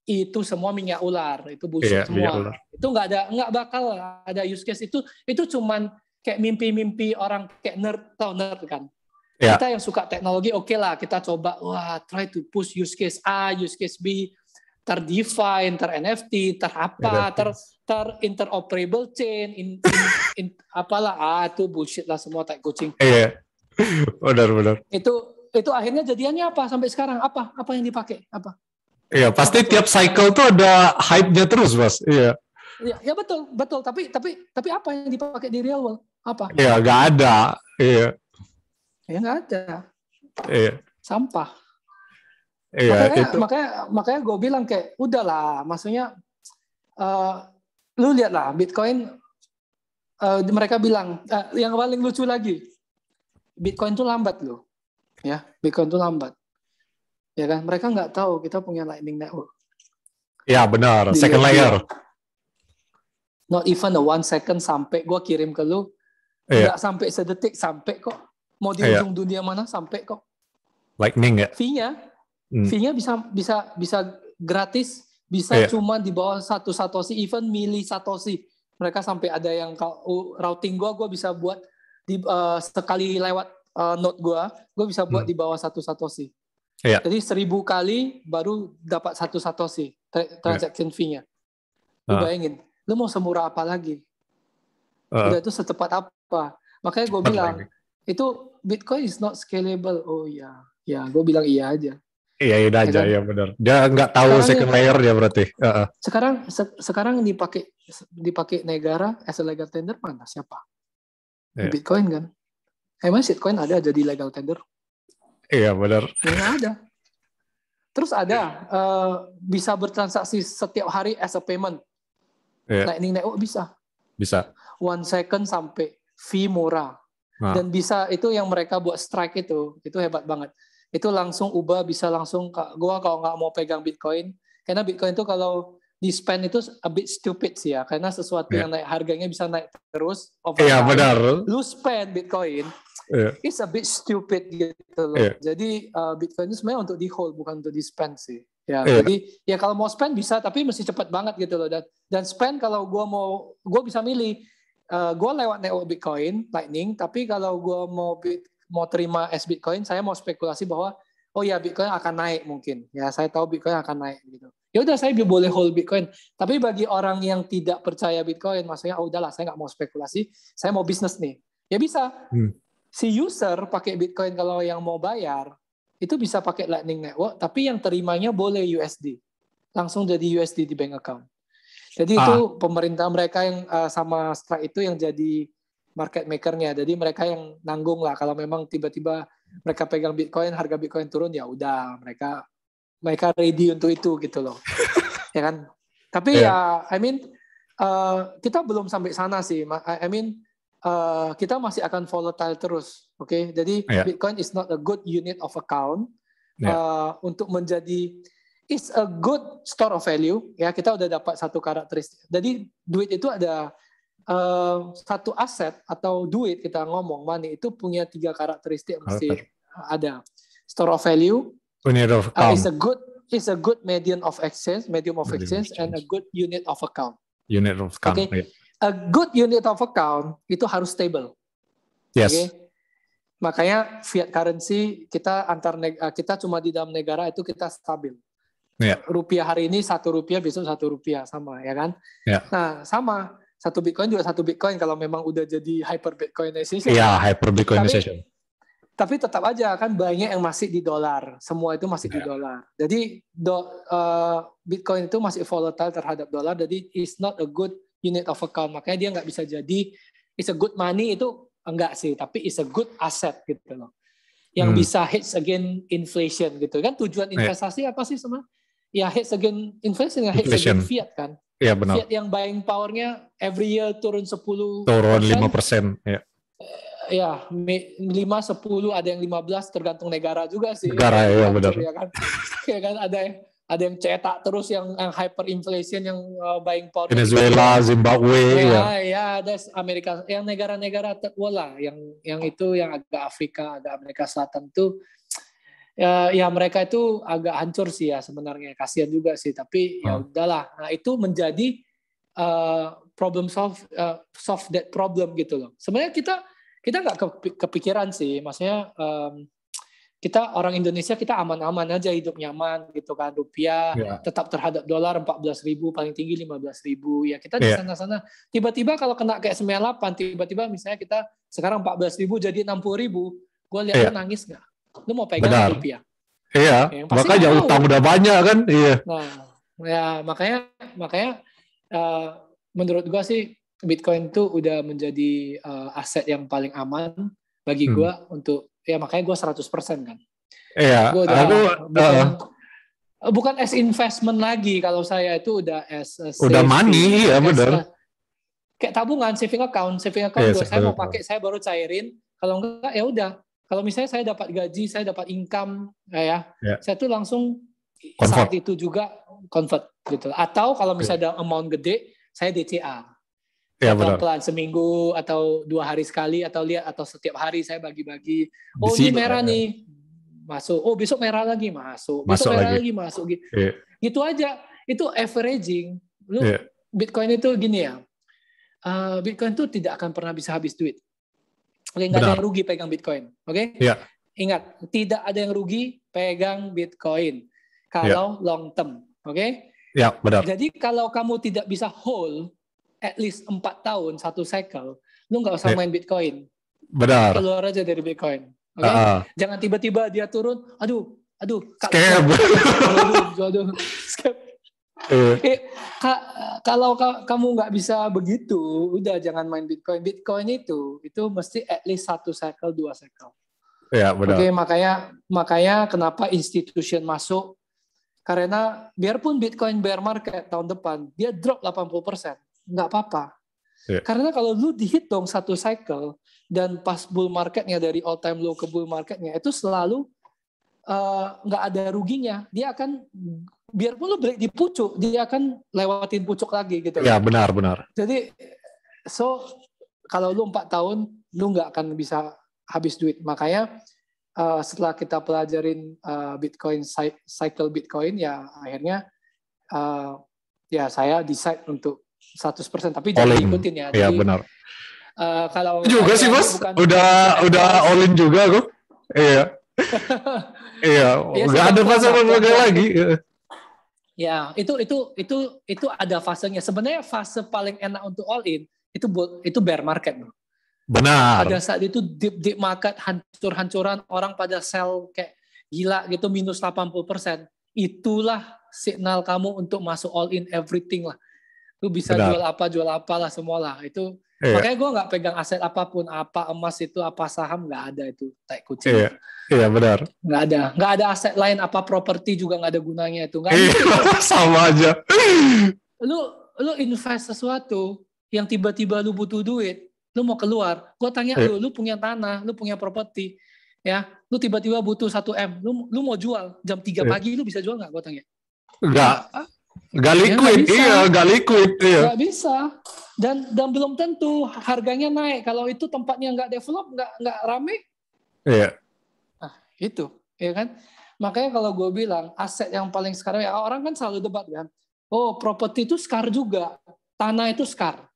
itu semua minyak ular. Itu bullshit semua. Itu nggak bakal ada use case. Itu cuman kayak mimpi-mimpi orang kayak tau nerd kan. Kita yang suka teknologi, lah kita coba, try to push use case A, use case B, ter-DeFi, ter-NFT, ter-apa, ter-interoperable chain, apalah, itu bullshit lah semua, tai kucing. Iya, benar. Itu akhirnya jadiannya apa sampai sekarang? Apa yang dipakai? Apa? Iya, pasti tiap cycle tuh ada hype-nya terus, Mas. Iya. Ya betul. Tapi apa yang dipakai di real world? Apa? Iya, nggak ada. Iya. Ya nggak ada. Iya. Sampah. Iya. Makanya gue bilang kayak udahlah. Maksudnya lu lihatlah Bitcoin. Mereka bilang yang paling lucu lagi, Bitcoin tuh lambat loh. Ya, Bitcoin tuh lambat. Ya kan? Mereka nggak tahu kita punya Lightning Network. Ya benar. Second layer. Not even a 1 second sampai gue kirim ke lu. Nggak sampai sedetik sampai kok. Mau di ujung dunia mana sampai kok. Lightning ya. Fee-nya bisa gratis, bisa cuma di bawah 1 satoshi, even mili satoshi. Mereka sampai ada yang routing gue bisa buat sekali lewat node gue bisa buat di bawah 1 satoshi. Iya. Jadi 1.000 kali baru dapat satu satoshi transaction fee-nya. Lu bayangin, lu mau semurah apa lagi? Udah itu secepat apa? Makanya gue bilang, itu Bitcoin is not scalable. Oh iya, ya gue bilang iya aja. Iya aja, kan? Ya benar. Dia nggak tahu sekarang second layer dia berarti. Sekarang dipakai negara as a legal tender mana siapa? Bitcoin kan? Emang shitcoin ada jadi legal tender? Iya benar. Nggak ada. Terus ada bisa bertransaksi setiap hari as a payment. Lightning Network bisa. Bisa. 1 second sampai fee murah. Dan bisa itu yang mereka buat strike itu hebat banget. Itu langsung ubah bisa langsung. Gua kalau nggak mau pegang Bitcoin, karena Bitcoin itu kalau di spend itu a bit stupid sih ya, karena sesuatu yang naik harganya bisa naik terus. Iya benar. Lu spend Bitcoin. It's a bit stupid gitu loh. Jadi Bitcoin itu sebenarnya untuk di hold bukan untuk di spend sih. Ya, jadi ya kalau mau spend bisa tapi mesti cepat banget gitu loh. Dan spend kalau gue bisa milih gue lewat network Bitcoin Lightning, tapi kalau gue mau terima as Bitcoin, saya mau spekulasi bahwa oh ya Bitcoin akan naik mungkin. Ya saya tahu Bitcoin akan naik gitu. Ya udah saya boleh hold Bitcoin. Tapi bagi orang yang tidak percaya Bitcoin, maksudnya oh udahlah saya nggak mau spekulasi, saya mau bisnis nih. Ya bisa. Si user pakai Bitcoin kalau yang mau bayar itu bisa pakai Lightning Network, tapi yang terimanya boleh USD, langsung jadi USD di bank account. Jadi itu pemerintah mereka yang sama Strike itu yang jadi market makernya. Jadi mereka yang nanggung lah kalau memang tiba-tiba mereka pegang Bitcoin, harga Bitcoin turun ya udah mereka ready untuk itu gitu loh, ya kan. Tapi ya, kita belum sampai sana sih. Kita masih akan volatile terus, oke? Jadi Bitcoin is not a good unit of account untuk menjadi is a good store of value. Ya kita udah dapat satu karakteristik. Jadi duit itu ada satu aset atau duit kita ngomong money itu punya 3 karakteristik yang mesti ada. Store of value, unit of account, is a good medium of exchange, and a good unit of account. Unit of account. Okay? A good unit of account itu harus stable. Yes. Okay? Makanya fiat currency kita cuma di dalam negara itu kita stabil. Rupiah hari ini 1 rupiah, besok 1 rupiah sama, ya kan? Nah sama 1 Bitcoin juga 1 Bitcoin kalau memang udah jadi hyper Bitcoinization. Hyper Bitcoinization. Tapi tetap aja kan banyak yang masih di dolar, semua itu masih di dolar. Jadi Bitcoin itu masih volatile terhadap dolar, jadi it's not a good unit of account. Makanya dia nggak bisa jadi it's a good money itu enggak sih, tapi it's a good asset gitu loh. Yang bisa hedge against inflation gitu kan. Tujuan investasi apa sih sebenarnya? Ya hedge against inflation, hedge against fiat kan. Iya benar. Fiat yang buying powernya every year turun 10%. Turun 5%. Ya, 5, 10, ada yang 15 tergantung negara juga sih. Negara ya benar. Ya kan? Ya kan ada yang cetak terus yang hyperinflation yang buying power Venezuela, Zimbabwe ya ada Amerika yang negara-negara third world lah yang itu yang agak Afrika, agak Amerika Selatan tuh ya mereka itu agak hancur sih ya sebenarnya, kasihan juga sih, tapi ya udahlah. Nah, itu menjadi problem solve that problem gitu loh. Sebenarnya kita nggak kepikiran sih, maksudnya kita orang Indonesia kita aman-aman aja, hidup nyaman gitu kan, rupiah tetap terhadap dolar 14.000 paling tinggi 15.000 ya kita di sana-sana. Tiba-tiba kalau kena kayak 98, tiba-tiba misalnya kita sekarang 14.000 jadi 60.000, gue lihat lu nangis nggak? Lu mau pegang rupiah? Iya, makanya utang udah banyak kan? Iya. Nah, ya makanya menurut gue sih Bitcoin itu udah menjadi aset yang paling aman bagi gue untuk ya makanya gue 100% kan. Iya. Bukan as investment lagi, kalau saya itu udah as udah money ya benar. Kayak tabungan, saving account gue saya mau pakai saya baru cairin, kalau enggak ya udah. Kalau misalnya saya dapat gaji, saya dapat income saya tuh langsung saat itu juga convert gitu. Atau kalau misalnya ada amount gede, saya DCA. Pelan-pelan seminggu atau 2 hari sekali atau setiap hari saya bagi-bagi. Oh ini merah nih, masuk. Oh besok merah lagi, masuk. Besok merah lagi masuk. Gitu aja. Itu averaging. Bitcoin itu gini ya. Bitcoin itu tidak akan pernah bisa habis duit. Oke, nggak ada yang rugi pegang Bitcoin. Oke? ingat, tidak ada yang rugi pegang Bitcoin kalau long term, oke? Ya, benar. Jadi kalau kamu tidak bisa hold at least 4 tahun satu cycle, lu nggak usah main Bitcoin. Benar. Keluar aja dari Bitcoin, oke? Jangan tiba-tiba dia turun, aduh, scam. Aduh, scam. Kalau kamu nggak bisa begitu, udah jangan main Bitcoin. Bitcoin itu mesti at least 1 cycle, 2 cycle. Ya, benar. Oke, makanya kenapa institution masuk, karena biarpun Bitcoin bear market tahun depan dia drop 80%, nggak apa-apa. Karena kalau lu dihitung 1 cycle dan pas bull marketnya dari all time low ke bull marketnya itu selalu nggak ada ruginya. Dia akan, biarpun lu break di pucuk, dia akan lewatin pucuk lagi gitu. Ya, benar. Jadi, kalau lu 4 tahun, lu nggak akan bisa habis duit. Makanya setelah kita pelajarin Bitcoin, cycle Bitcoin, ya akhirnya ya saya decide untuk 100%. Tapi jangan ikutin ya. Iya, benar. Kalau juga sih, Mas. Udah all in juga kok. Iya. Iya, nggak ada fase lagi. Ya, itu ada fasenya. Sebenarnya fase paling enak untuk all in itu bear market. Benar. Pada saat itu deep market hancur-hancuran, orang pada sell kayak gila gitu, minus 80%. Itulah signal kamu untuk masuk all in everything lah. Lu bisa jual apa lah, semua lah. Itu makanya gue nggak pegang aset apapun, apa emas itu, apa saham, nggak ada itu, tai kucing. Iya, benar. Nggak ada aset lain, apa properti juga nggak ada gunanya itu. Sama aja. Lu invest sesuatu yang tiba-tiba lu butuh duit, lu mau keluar, gue tanya lu punya tanah, lu punya properti, ya, lu tiba-tiba butuh 1 M, lu mau jual jam 3 pagi, lu bisa jual nggak? Gue tanya. Nggak liquid, nggak liquid. Nggak bisa. Dan belum tentu harganya naik. Kalau itu tempatnya nggak develop, nggak rame. Iya. Nah, itu, ya kan? Makanya kalau gue bilang aset yang paling sekarang, ya orang kan selalu debat kan. Oh, properti itu skar juga, tanah itu skar.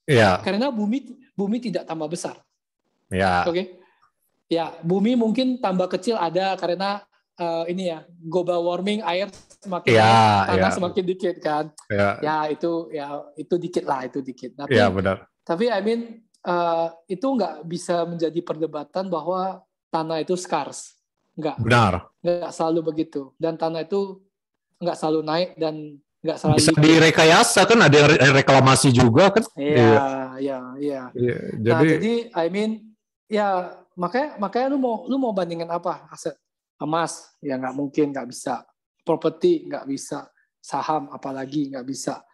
Iya. Karena bumi tidak tambah besar. Iya. Oke. Ya, bumi mungkin tambah kecil ada karena ini ya, global warming, air semakin tanah semakin dikit kan. Ya itu dikit lah, itu dikit. Tapi, benar. Tapi itu nggak bisa menjadi perdebatan bahwa tanah itu scarce. Nggak. Benar. Nggak selalu begitu. Dan tanah itu nggak selalu naik dan nggak selalu bisa direkayasa kan, ada reklamasi juga kan. Iya. Jadi ya makanya lu mau bandingin apa? Aset emas ya nggak mungkin, nggak bisa. Properti nggak bisa. Saham apalagi nggak bisa.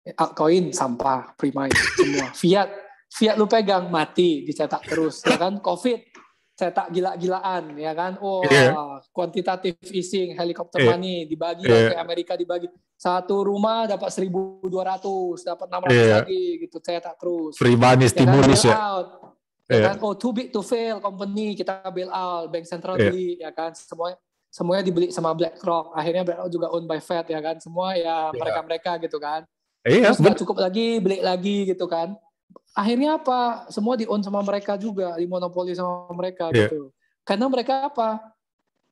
Altcoin sampah, prime semua. Fiat lu pegang mati, dicetak terus, ya kan? Covid cetak gila-gilaan, ya kan? Quantitative easing, helikopter money dibagi ke Amerika, dibagi. Satu rumah dapat 1.200, dapat 600 lagi gitu, cetak terus. Free money, stimulus ya. Ya kan? Too big to fail company, kita bail out, bank sentral beli, ya kan? Semuanya dibeli sama BlackRock. Akhirnya BlackRock juga owned by Fed, ya kan? Semua ya mereka gitu kan. Terus nggak cukup lagi, beli lagi gitu kan. Akhirnya apa? Semua di-own sama mereka juga, dimonopoli sama mereka gitu. Karena mereka apa?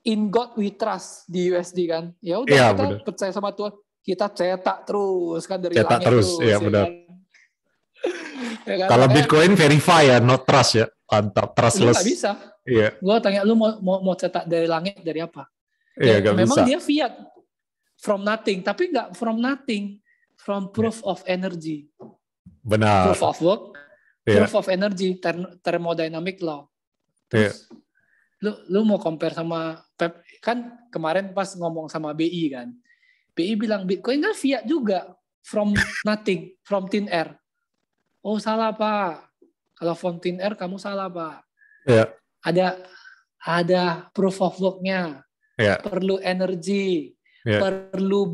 In God we trust di USD kan. Ya udah kita percaya sama Tuhan, kita cetak terus kan dari langit terus. Iya benar. Ya kan? Kalau Bitcoin verify ya, not trust ya. Mantap, trustless. Lu nggak bisa. Iya. Gua tanya lu mau cetak dari langit dari apa? Iya, memang bisa. Dia fiat from nothing, tapi nggak from nothing, from proof of energy. Benar. Proof of work, proof of energy, thermodynamic law. Terus lu mau compare sama Pep, kan kemarin pas ngomong sama BI kan. BI bilang Bitcoin kan fiat juga, from nothing, from thin air. Oh salah Pak. Kalau from thin air kamu salah Pak. Ada proof of work-nya. Perlu energi. Perlu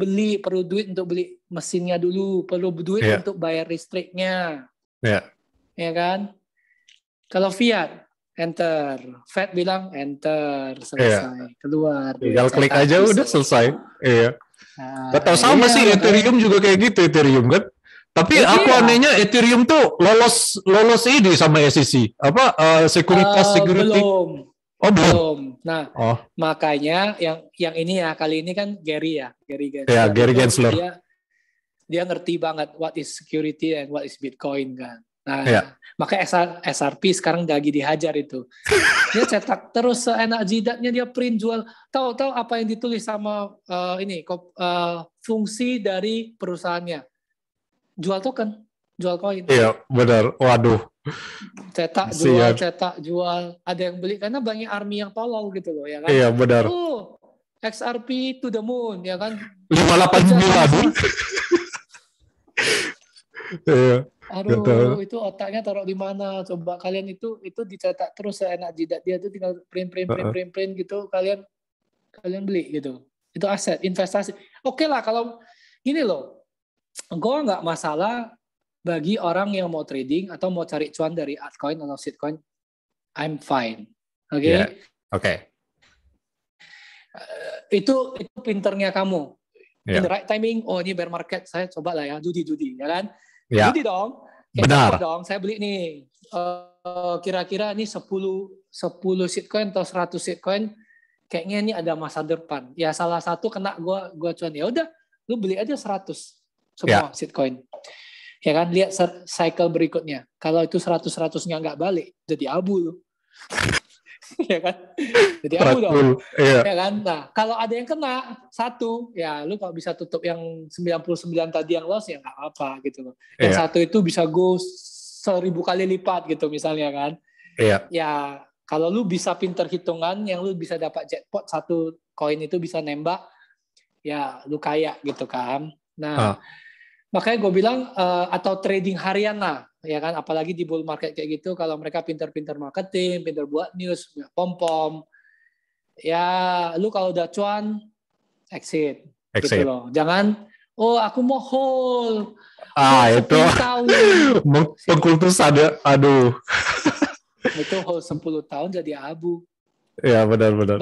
duit untuk beli mesinnya dulu, perlu duit untuk bayar listriknya. Ya kan? Kalau fiat, enter. Fed bilang enter, selesai. Keluar. Tinggal klik aja udah selesai. Iya. Atau sama sih Ethereum juga kayak gitu, Ethereum kan. Tapi aku anehnya Ethereum tuh lolos ini sama SEC. Apa security? Belum. Oh, belum. Belum. Nah, makanya yang ini ya, kali ini kan Gary Gensler. Ya, Gary Gensler. Dia ngerti banget what is security and what is Bitcoin kan. Nah, makanya SRP sekarang lagi dihajar itu. Dia cetak terus seenak jidatnya, dia print jual. Tahu apa yang ditulis sama fungsi dari perusahaannya? Jual token, jual koin. Iya, benar. Waduh. Cetak jual. Ada yang beli karena banyak army yang tolol gitu loh, ya kan? Iya, benar. Oh, XRP to the moon, ya kan? 589. Iya. Aduh, itu otaknya taruh di mana? Coba kalian itu dicetak terus seenak jidat dia tuh, tinggal print gitu. Kalian beli gitu. Itu aset, investasi. Oke lah kalau gini loh, gue nggak masalah bagi orang yang mau trading atau mau cari cuan dari altcoin atau shitcoin, I'm fine. Oke? Yeah. Oke. Itu pinternya kamu. In the right timing, oh ini bear market, saya coba lah ya, judi, ya kan? Ya. Judi dong. Benar. Dong, saya beli nih. Kira-kira ini 10 shitcoin atau 100 shitcoin, kayaknya ini ada masa depan. Ya salah satu kena gua cuan. Ya udah, lu beli aja 100 semua shitcoin. Ya kan, lihat cycle berikutnya. Kalau itu 100-100-nya nggak balik, jadi abu lu. Ya kan? Jadi abu dong. Yeah. Ya kan? Nah, kalau ada yang kena satu, ya lu kalau bisa tutup yang 99 tadi yang loss, ya nggak apa gitu loh. Yang satu itu bisa go 1000 kali lipat gitu misalnya kan. Ya kalau lu bisa pinter hitungan, yang lu bisa dapat jackpot satu koin itu bisa nembak, ya lu kaya gitu kan. Nah, makanya gue bilang atau trading harian lah, ya kan, apalagi di bull market kayak gitu, kalau mereka pintar-pintar marketing, pintar buat news, pom-pom, ya lu kalau udah cuan exit. Gitu loh. Jangan aku mau hold. Itu pengkultus ada, aduh. Itu hold 10 tahun jadi abu. Ya benar.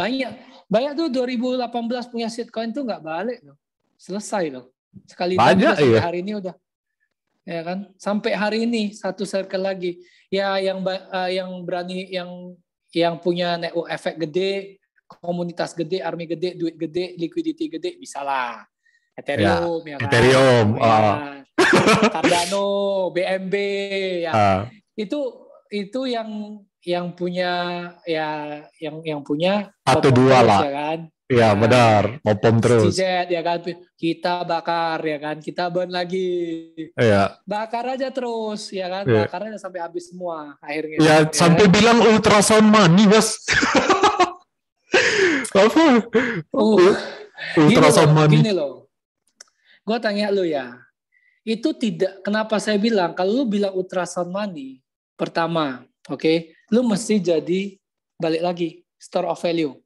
Banyak tuh 2018 punya shitcoin tuh nggak balik loh. Selesai loh. Sekali banyak sampai hari ini udah, ya kan, sampai hari ini satu circle lagi ya, yang berani, yang punya network efek gede, komunitas gede, army gede, duit gede, liquidity gede, bisa lah Ethereum, ya kan, Ethereum, Cardano, BNB, ya itu yang punya, ya yang punya 1-2 lah, ya kan. Ya benar, ngopom terus. STZ, ya kan, kita bakar, ya kan, kita burn lagi. Iya. Bakar aja terus, ya kan, bakar aja sampai habis semua akhirnya. Ya, sampai bilang ultrasound money, Mas. Apa? Ultrasound money. Gini loh. Gue tanya lu ya. Itu tidak, kenapa saya bilang kalau lu bilang ultrasound money, pertama, lu mesti jadi balik lagi store of value.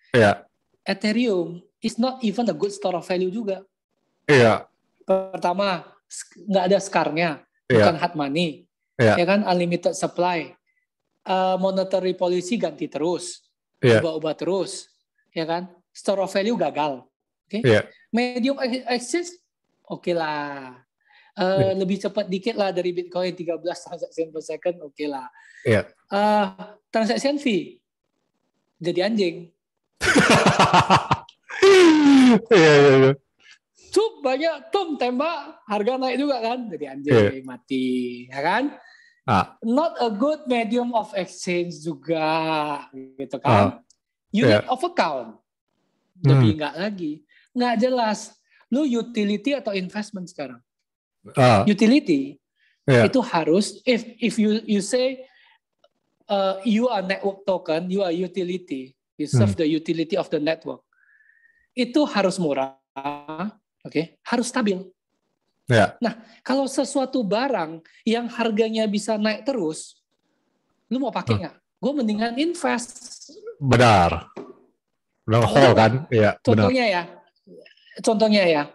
Iya. Ethereum is not even a good store of value juga. Iya. Pertama, nggak ada scarnya, bukan hard money, ya kan, unlimited supply, monetary policy ganti terus, ubah-ubah terus, ya kan, store of value gagal, medium exchange, lah, lebih cepat dikit lah dari Bitcoin 13 transaction per second, lah, transaction fee jadi anjing. Iya. Banyak tembak, harga naik juga kan, jadi anjing, mati, ya kan? Not a good medium of exchange juga, gitu kan? Unit of account, lebih nggak jelas. Lu utility atau investment sekarang? Utility itu harus, if you say you are network token, you are utility. You serve the utility of the network. Itu harus murah, harus stabil. Nah, kalau sesuatu barang yang harganya bisa naik terus, lu mau pakai nggak? Gue mendingan invest. Benar. Hold kan? Iya. Contohnya ya,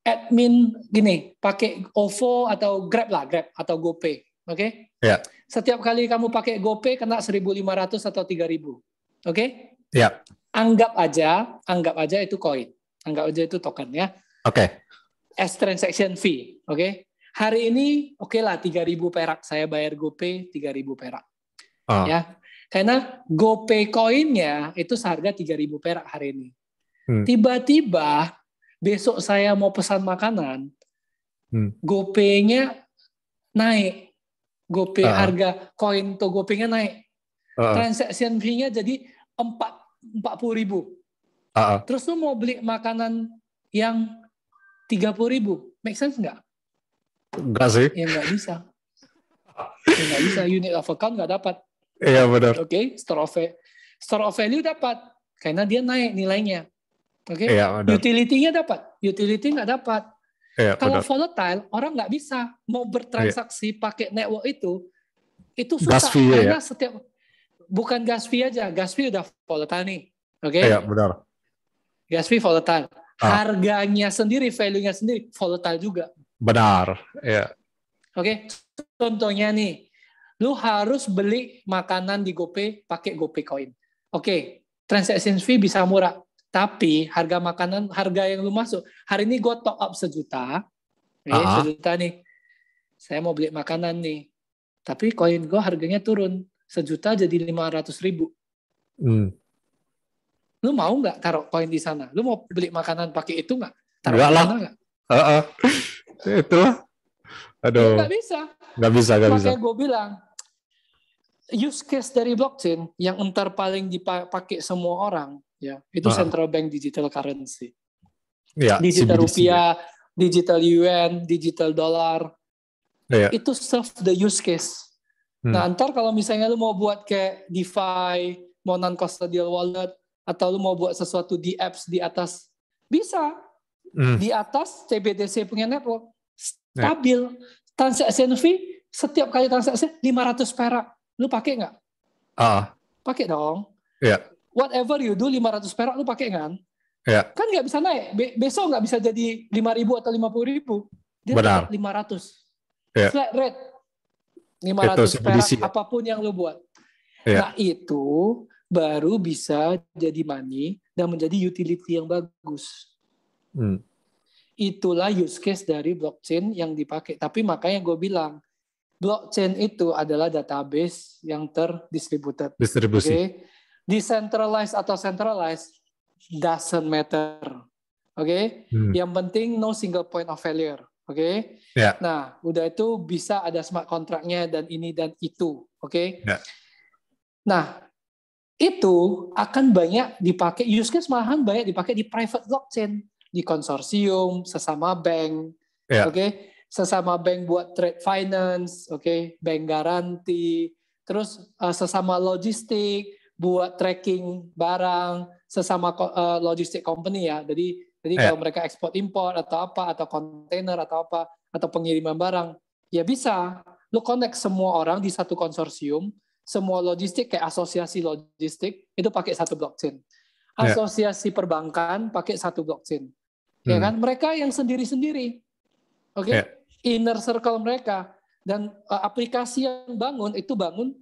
admin gini, pakai OVO atau Grab atau GoPay, Setiap kali kamu pakai GoPay kena 1.500 atau 3.000. Anggap aja itu koin, anggap aja itu token ya. As transaction fee, Hari ini lah 3.000 perak saya bayar GoPay, 3.000 perak. Ya. Karena GoPay coin-nya itu seharga 3.000 perak hari ini. Tiba-tiba besok saya mau pesan makanan, GoPay-nya naik. GoPay harga koin to GoPay-nya naik. Transaction fee-nya jadi 40.000. Terus lu mau beli makanan yang 30.000, make sense nggak? Enggak sih. Ya nggak bisa. Ya nggak bisa. Unit of account nggak dapat. Iya benar. Oke, store of value dapat karena dia naik nilainya. Oke, utility-nya dapat. Utility nggak dapat. Kalau volatile, orang nggak bisa mau bertransaksi pakai network itu susah karena setiap bukan gas fee aja, gas fee udah volatile nih. Oke? Iya benar. Gas fee volatile. Harganya sendiri, value-nya sendiri volatile juga. Benar. Iya. Oke, contohnya nih, lu harus beli makanan di GoPay pakai GoPay coin. Oke, transaction fee bisa murah, tapi harga makanan, harga yang lu masuk, hari ini gue top up 1 juta, sejuta nih, saya mau beli makanan nih, tapi koin gue harganya turun, 1 juta jadi 500.000. Lu mau nggak taruh koin di sana? Lu mau beli makanan pakai itu nggak? Taruh di sana nggak? Itulah. Aduh. Nggak bisa. Nggak bisa. Makanya gue bilang, use case dari blockchain yang entar paling dipakai semua orang, ya itu central bank digital currency. Ya, digital CBDC, rupiah, digital yuan, digital dollar. Itu serve the use case. Nah, entar kalau misalnya lu mau buat kayak DeFi, mau non-custodial wallet, atau lu mau buat sesuatu di apps di atas, bisa. Di atas CBDC punya network. Stabil. Transaction fee, setiap kali transaksi 500 perak. Lu pakai nggak? Pakai dong. Whatever you do, 500 perak lu pakai kan? Kan nggak bisa naik. Besok nggak bisa jadi 5.000 atau 50.000. Dia tetap 500. Flat rate. 500 perak, apapun yang lu buat. Nah, itu baru bisa jadi money dan menjadi utility yang bagus. Itulah use case dari blockchain yang dipakai. Tapi makanya gue bilang, blockchain itu adalah database yang terdistributed. Okay? Decentralized atau centralized doesn't matter. Okay? Yang penting no single point of failure. Okay? Nah, udah itu bisa ada smart contract-nya dan ini dan itu. Okay? Nah, itu akan banyak dipakai, use case malahan banyak dipakai di private blockchain, di konsorsium, sesama bank, sesama bank buat trade finance, bank garanti, terus sesama logistik buat tracking barang, sesama logistik company ya, jadi kalau mereka ekspor impor atau apa, atau kontainer atau apa, atau pengiriman barang, ya bisa, lu connect semua orang di satu konsorsium. Semua logistik kayak asosiasi logistik itu pakai satu blockchain. Asosiasi perbankan pakai satu blockchain. Ya kan? Mereka yang sendiri-sendiri. Inner circle mereka dan aplikasi yang bangun itu bangun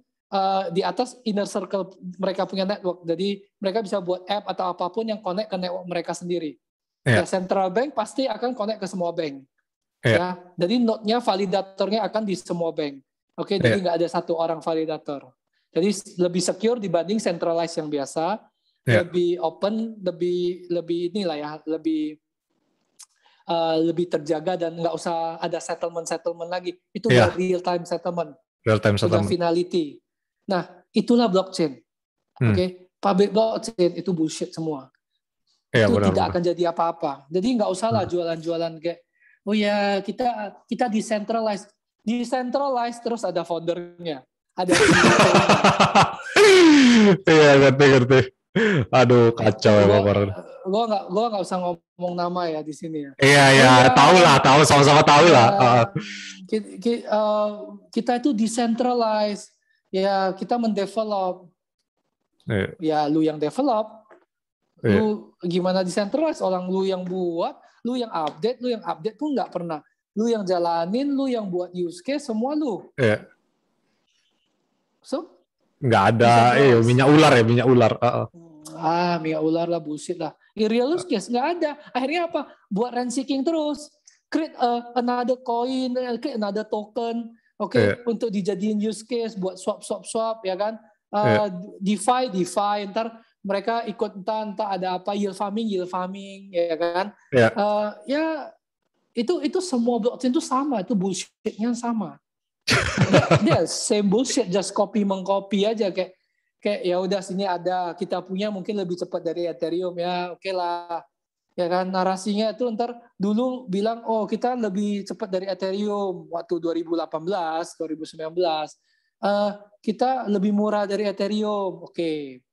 di atas inner circle mereka punya network. Jadi mereka bisa buat app atau apapun yang connect ke network mereka sendiri. Ya, central bank pasti akan connect ke semua bank. Ya, jadi node-nya validatornya akan di semua bank. Jadi nggak ada satu orang validator. Jadi lebih secure dibanding centralized yang biasa, lebih open, lebih inilah ya, lebih terjaga dan nggak usah ada settlement lagi. Itu udah real time settlement. Udah finality. Nah, itulah blockchain. Public blockchain itu bullshit semua. Itu tidak akan jadi apa-apa. Jadi nggak usah lah jualan-jualan kayak, oh ya kita decentralized terus ada foundernya. Ada iya ngerti. Aduh kacau ya Bang. Gue nggak usah ngomong nama ya di sini ya. Iya tahu sama-sama tahu lah. Kita itu decentralized ya, kita mendevelop. Ya lu yang develop, lu gimana decentralized, orang lu yang buat, lu yang update pun nggak pernah. Lu yang jalanin, lu yang buat use case, semua lu. So, nggak ada, minyak ular. Minyak ular lah, bullshit lah. Real use case nggak ada. Akhirnya apa? Buat rent seeking terus. Create another coin, create another token, untuk dijadiin use case, buat swap, ya kan? DeFi, ntar mereka ikut entah ada apa yield farming, ya kan? Ya itu semua blockchain itu sama, itu bullshitnya sama. Dia same bullshit, just mengcopy aja kayak ya udah sini ada kita punya mungkin lebih cepat dari Ethereum ya, oke lah. Ya kan narasinya itu ntar dulu bilang kita lebih cepat dari Ethereum waktu 2018, 2019. Kita lebih murah dari Ethereum. Oke.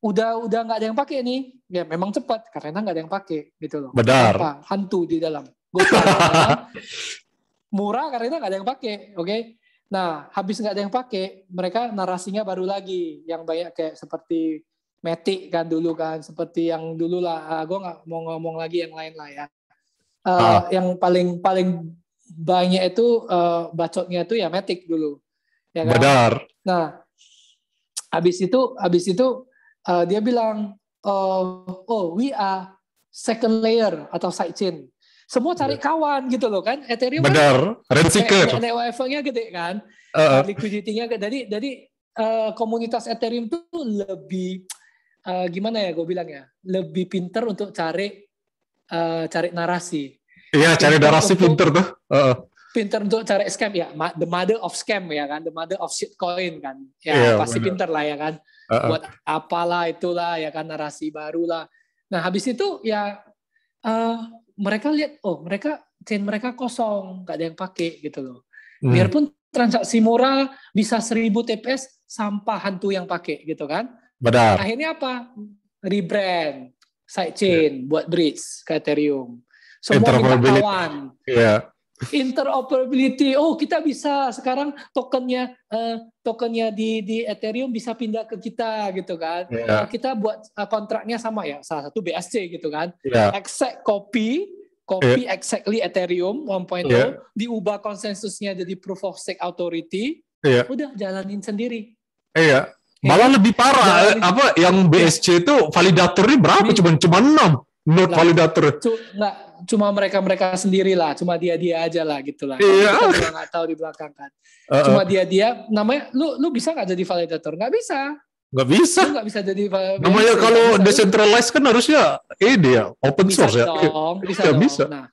Udah nggak ada yang pakai nih. Ya memang cepat karena nggak ada yang pakai gitu loh. Benar. Apa? Hantu di dalam. Kan? Murah karena nggak ada yang pakai. Oke. Nah, habis nggak ada yang pakai, mereka narasinya baru lagi yang banyak kayak seperti Matic kan dulu kan, seperti yang dulu lah. Gue nggak mau ngomong lagi yang lain lah ya. Yang paling banyak itu bacotnya itu ya Matic dulu. Ya kan? Benar. Nah, habis itu dia bilang, we are second layer atau sidechain. Semua cari kawan gitu loh kan. Ethereum benar, rent seeker. Network-nya gede kan. Liquidity-nya gede. Jadi komunitas Ethereum itu lebih gimana ya gue bilang ya, lebih pinter untuk cari narasi. Iya, cari narasi pinter tuh. Pinter untuk cari scam ya, the mother of scam ya kan, the mother of shitcoin kan. Ya pasti bener. Pinter lah ya kan. Buat apalah itulah ya kan, narasi baru lah. Nah habis itu ya mereka lihat chain mereka kosong, nggak ada yang pakai gitu loh. Biarpun transaksi murah bisa 1000 TPS, sampah hantu yang pakai gitu kan. Benar. Akhirnya apa? Rebrand sidechain buat bridge ke Ethereum. Semua minta kawan. Interoperability. Kita bisa sekarang tokennya di Ethereum bisa pindah ke kita gitu kan. Kita buat kontraknya sama ya. Salah satu BSC gitu kan. Exact copy exactly Ethereum 1.0 diubah konsensusnya jadi proof of stake authority. Udah jalanin sendiri. Malah lebih parah yang BSC itu validatornya berapa? Cuma 6 node validator. Cuma mereka sendiri lah, cuma dia aja lah gitu lah. Kita juga nggak tahu di belakang kan. Cuma dia namanya lu bisa nggak jadi validator? Nggak bisa. Nggak bisa. Lu nggak bisa jadi validator. Namanya kalau decentralized kan harusnya open source ya. Bisa. Nah,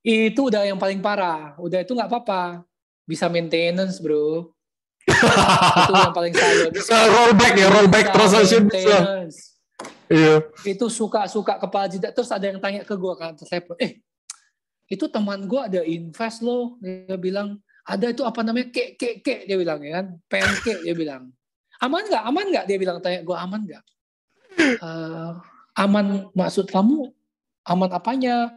itu udah yang paling parah. Udah itu nggak apa-apa. Bisa maintenance, bro. Itu yang paling salut. Bisa rollback transaction bisa. Itu suka kepala jidat. Terus ada yang tanya ke gue kan, itu teman gue ada invest loh. Dia bilang ada itu apa namanya kek dia bilang ya kan, pancake dia bilang. Aman nggak dia bilang, tanya gue aman nggak? Aman maksud kamu aman apanya?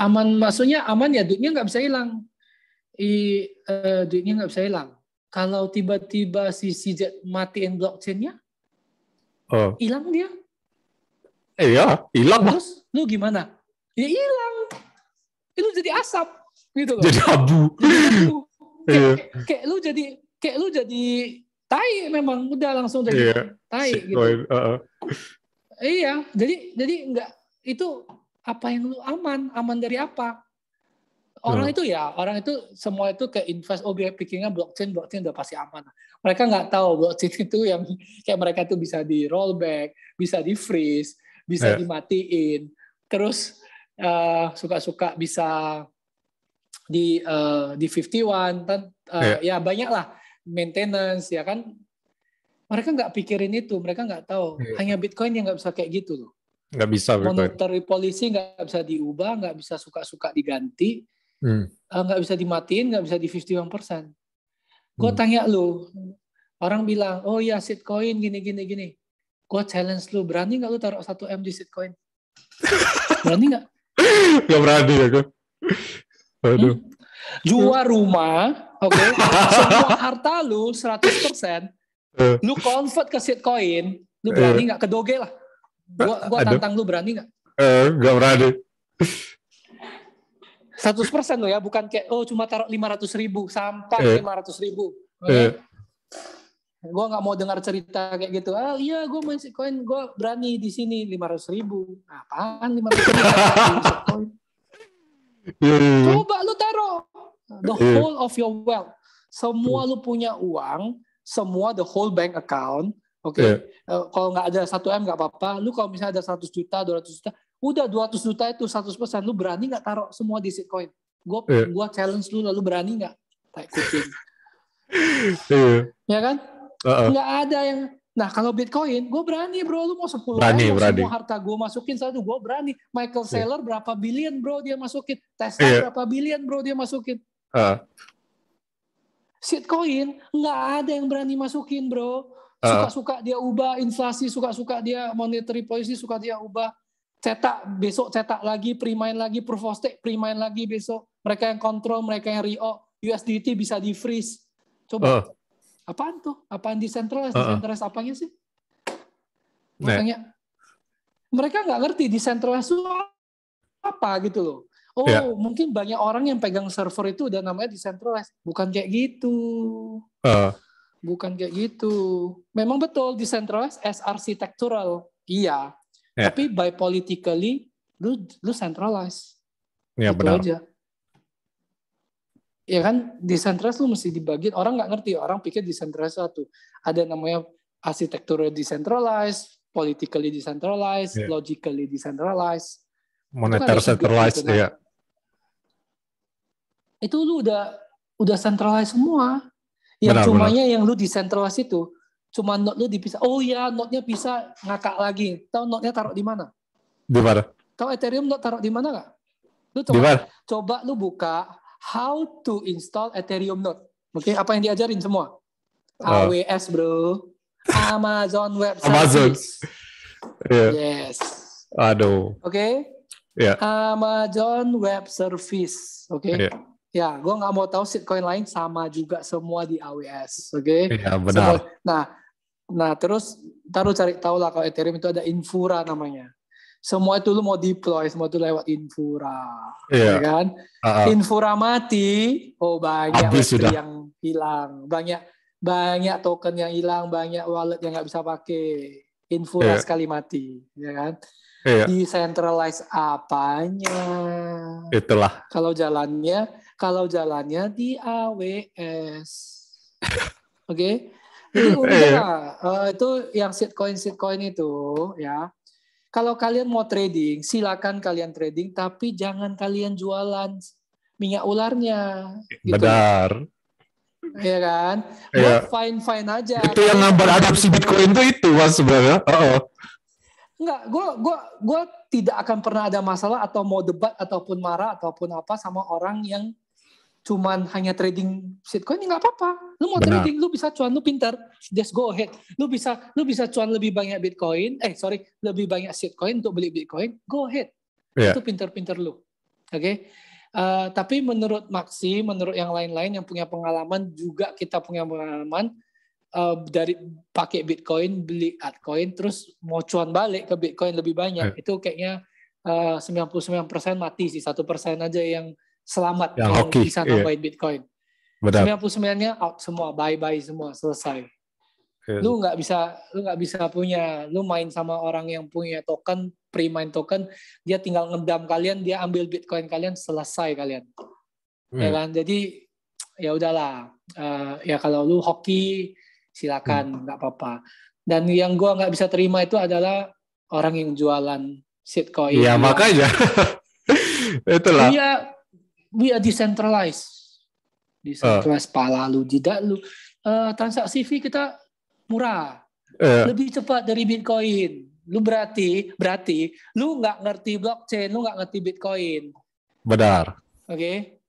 Aman maksudnya aman ya, duitnya nggak bisa hilang. Duitnya nggak bisa hilang. Kalau tiba-tiba si CZ matiin blockchain-nya, hilang dia. Hilang. Terus lu gimana? Ya hilang. Itu jadi asap gitu loh. Jadi abu. Kayak lu jadi tai, memang udah langsung jadi tai gitu. Iya, jadi enggak, itu apa yang lu aman dari apa? Orang itu semua itu kayak invest, pikirnya blockchain udah pasti aman. Mereka nggak tahu blockchain itu yang kayak mereka tuh bisa di rollback, bisa di freeze, bisa dimatiin, terus suka-suka bisa di 51 kan, ya banyak lah maintenance ya kan. Mereka nggak pikirin itu, mereka nggak tahu. Hanya Bitcoin yang nggak bisa kayak gitu loh. Nggak bisa. Monetary policy nggak bisa diubah, nggak bisa suka-suka diganti. Nggak bisa dimatiin, nggak bisa di 51%. Gue tanya lu, orang bilang, ya shitcoin gini. Gue challenge lu, berani nggak lu taruh 1 M di shitcoin? Berani nggak? Nggak berani ya gue. Aduh. Jual rumah, semua harta lu 100%, lu convert ke shitcoin, lu berani nggak? Ke Doge lah. Gue tantang lu, berani nggak? Nggak berani. 100% loh ya, bukan kayak cuma taruh 500.000 sampai 500.000. Gue nggak mau dengar cerita kayak gitu. Iya gue main Bitcoin, gue berani di sini 500.000. Apaan 500.000? Coba lu taruh the whole of your wealth, Semua lu punya uang, semua the whole bank account, oke. Kalau nggak ada 1 M nggak apa-apa. Lu kalau misalnya ada 100 juta, 200 juta, udah 200 juta itu 100%. Lu berani nggak taruh semua di Sitcoin? Gua challenge lu, lalu berani nggak? Tai kucing. Ya kan? Nggak ada yang. Nah kalau Bitcoin, gue berani bro. Lu mau 10 M, mau semua harta gue masukin satu, gue berani. Michael Saylor berapa billion bro dia masukin. Tesla berapa billion bro dia masukin. Shitcoin nggak ada yang berani masukin bro. Suka-suka dia ubah inflasi, suka-suka dia monetary policy, suka dia ubah. Cetak besok, cetak lagi, pre-mine lagi, proof of stake, pre-mine lagi besok. Mereka yang kontrol, mereka yang re-op. USDT bisa di freeze. Coba. Apaan tuh? Apaan decentralized? Decentralized apanya sih? Makanya mereka nggak ngerti decentralized itu apa gitu loh. Mungkin banyak orang yang pegang server itu udah namanya decentralized. Bukan kayak gitu. Bukan kayak gitu. Memang betul decentralized as architectural. Iya. Tapi by politically lu centralized. Iya, itu benar. aja. Ya kan, decentralized lu mesti dibagi. Orang nggak ngerti, orang pikir decentralized satu. Ada namanya architectural decentralized, politically decentralized, logically decentralized. Monetar centralized, gitu. Itu lu udah centralized semua. Yang cumanya yang lu decentralized itu, cuma node lu dipisah. Oh ya, node-nya bisa ngakak lagi. Tahu node-nya taruh di mana? Di mana? Tahu Ethereum node taruh di mana nggak? Lu coba lu buka how to install Ethereum node. Oke, apa yang diajarin semua? AWS, bro. Amazon Web Service. Yes. Aduh. Oke. Amazon Web Service. Oke. Ya, gue nggak mau tahu shitcoin lain, sama juga semua di AWS. Oke. Iya, benar. Nah, terus taruh cari tahu lah kalau Ethereum itu ada Infura namanya. Semua itu lu mau deploy, semua itu lewat Infura. Ya kan? Infura mati, banyak Web3 yang hilang, banyak token yang hilang, banyak wallet yang nggak bisa pakai. Infura sekali mati, ya kan? Decentralize apanya? Itulah. Kalau jalannya di AWS. Oke? Jadi udah itu yang shitcoin itu ya. Kalau kalian mau trading, silakan kalian trading, tapi jangan kalian jualan minyak ularnya. Gitu. Benar. Iya kan? Gue fine aja. Itu yang ngambil adopsi Bitcoin itu mas sebenarnya. Enggak, gue tidak akan pernah ada masalah atau mau debat ataupun marah ataupun apa sama orang yang cuman hanya trading shitcoin, nggak apa-apa. Lu mau trading, lu bisa cuan, lu pintar, just go ahead. Lu bisa cuan lebih banyak Bitcoin, lebih banyak shitcoin untuk beli Bitcoin, go ahead. Itu pintar-pintar lu. Oke? Tapi menurut Maxi, menurut yang lain-lain yang punya pengalaman, juga kita punya pengalaman dari pakai Bitcoin, beli altcoin, terus mau cuan balik ke Bitcoin lebih banyak, itu kayaknya 99% mati sih, 1% aja yang selamat yang bisa nambahin Bitcoin. 99-nya out semua, bye semua, selesai. Lu nggak bisa punya, lu main sama orang yang punya token, pre-mine token, dia tinggal ngedam kalian, dia ambil Bitcoin kalian, selesai kalian. Ya kan? Jadi ya udahlah. Ya kalau lu hoki silakan, nggak apa-apa. Dan yang gua nggak bisa terima itu adalah orang yang jualan shitcoin. Iya, makanya. Itulah. We are decentralized. Decentralized pala lu, tidak lu. Transaksi fee kita murah. Lebih cepat dari Bitcoin. Lu berarti lu nggak ngerti blockchain, lu nggak ngerti Bitcoin. Benar. Oke.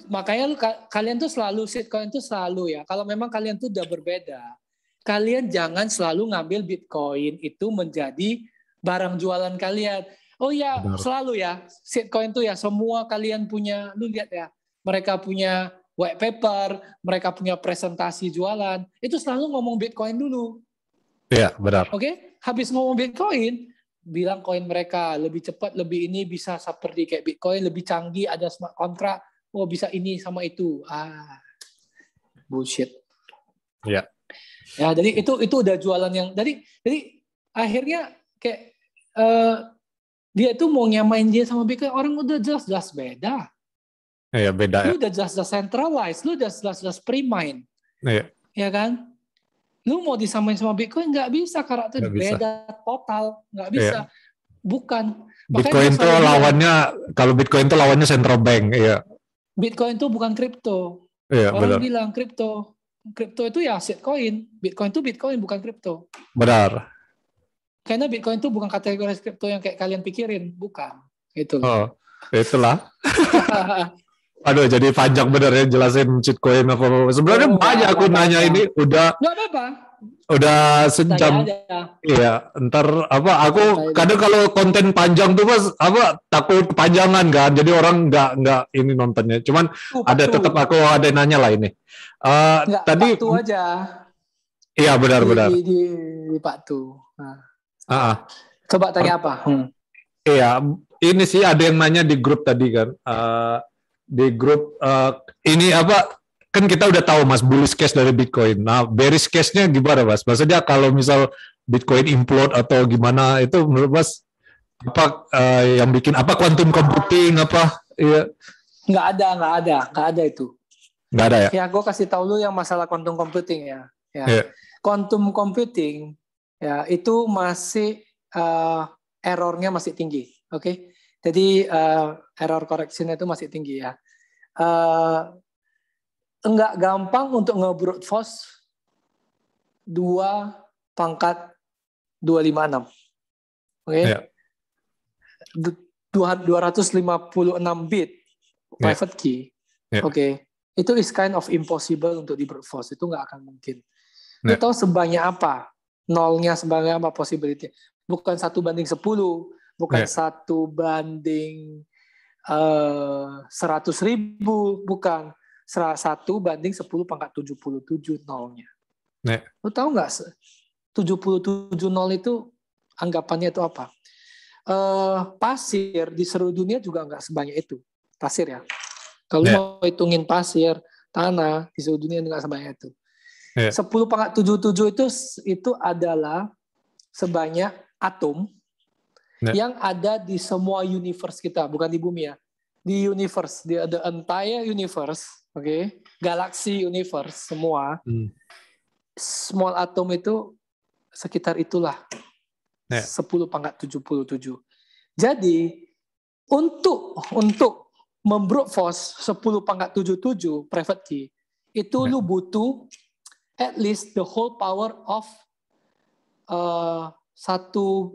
Makanya kalian tuh selalu shitcoin tuh selalu ya. Kalau memang kalian tuh udah berbeda, kalian jangan selalu ngambil Bitcoin itu menjadi barang jualan kalian. Oh ya, selalu ya, shitcoin tuh ya semua kalian punya, lu lihat ya, mereka punya white paper, mereka punya presentasi jualan, itu selalu ngomong Bitcoin dulu. Iya, benar. Oke, habis ngomong Bitcoin, bilang koin mereka lebih cepat, lebih ini bisa seperti kayak Bitcoin, lebih canggih, ada smart contract, bisa ini sama itu. Bullshit. Iya. Ya, jadi itu udah jualan yang, jadi akhirnya kayak dia itu mau nyamain dia sama Bitcoin, orang udah jelas beda. Iya, beda ya. Lu udah jelas-jelas centralized, lu udah jelas-jelas pre-mine. Iya. Ya kan? Lu mau disamain sama Bitcoin nggak bisa, karakter Nggak bisa. beda total, nggak bisa. Iya. Bukan. Makanya Bitcoin gue tuh selalu bilang, lawannya, kalau Bitcoin tuh lawannya central bank. Iya. Bitcoin itu bukan kripto. Iya, Orang benar. bilang kripto itu ya shitcoin. Bitcoin itu Bitcoin, bukan kripto. Benar. Karena Bitcoin itu bukan kategori kripto yang kayak kalian pikirin, bukan. Itu loh. Oh, itulah. Aduh, jadi panjang bener ya jelasin shitcoin apa. Sebenarnya banyak aku nanya ini Nggak apa-apa. udah Tanya sejam. aja. Iya, ntar apa aku Santai kadang aja. kalau konten panjang tuh Mas apa takut kepanjangan kan. Jadi orang nggak ini nontonnya. Cuman ada Part tetap 2. aku ada nanya lah ini. Nggak, Tadi part 2 aja. iya benar-benar. Di part 2. Nah. Ah, Coba tanya apa? iya, ini sih ada yang nanya di grup tadi kan. Di grup ini apa kan kita udah tahu Mas bullish case dari Bitcoin. Nah, bearish case-nya gimana Mas? Maksudnya kalau misal Bitcoin implode atau gimana itu menurut Mas apa yang bikin apa quantum computing apa? Iya. Nggak ada itu. Nggak ada ya? Ya, gue kasih tahu lu yang masalah quantum computing ya. Iya. Quantum computing ya itu masih errornya masih tinggi, oke? Jadi error correction itu masih tinggi ya. Enggak gampang untuk nge-brute force 2.256. Oke? Iya. 256 bit private key. Iya. Oke. Itu is kind of impossible untuk di brute force. Itu nggak akan mungkin. Lu Iya. tahu sebanyak apa? Nolnya sebanyak apa possibility? Bukan 1/10, bukan 1/100.000, bukan 1/10 nolnya. Lu tahu nggak 77 nol itu anggapannya itu apa? Pasir di seluruh dunia juga nggak sebanyak itu. Pasir ya. Kalau mau hitungin pasir, tanah di seluruh dunia nggak sebanyak itu. 10⁻77 itu adalah sebanyak atom yang ada di semua universe kita, bukan di bumi ya. Di universe, the entire universe, oke, galaksi universe semua. Small atom itu sekitar itulah. 10⁻77. Jadi untuk membrute force 10⁻77 private key itu lu butuh at least the whole power of satu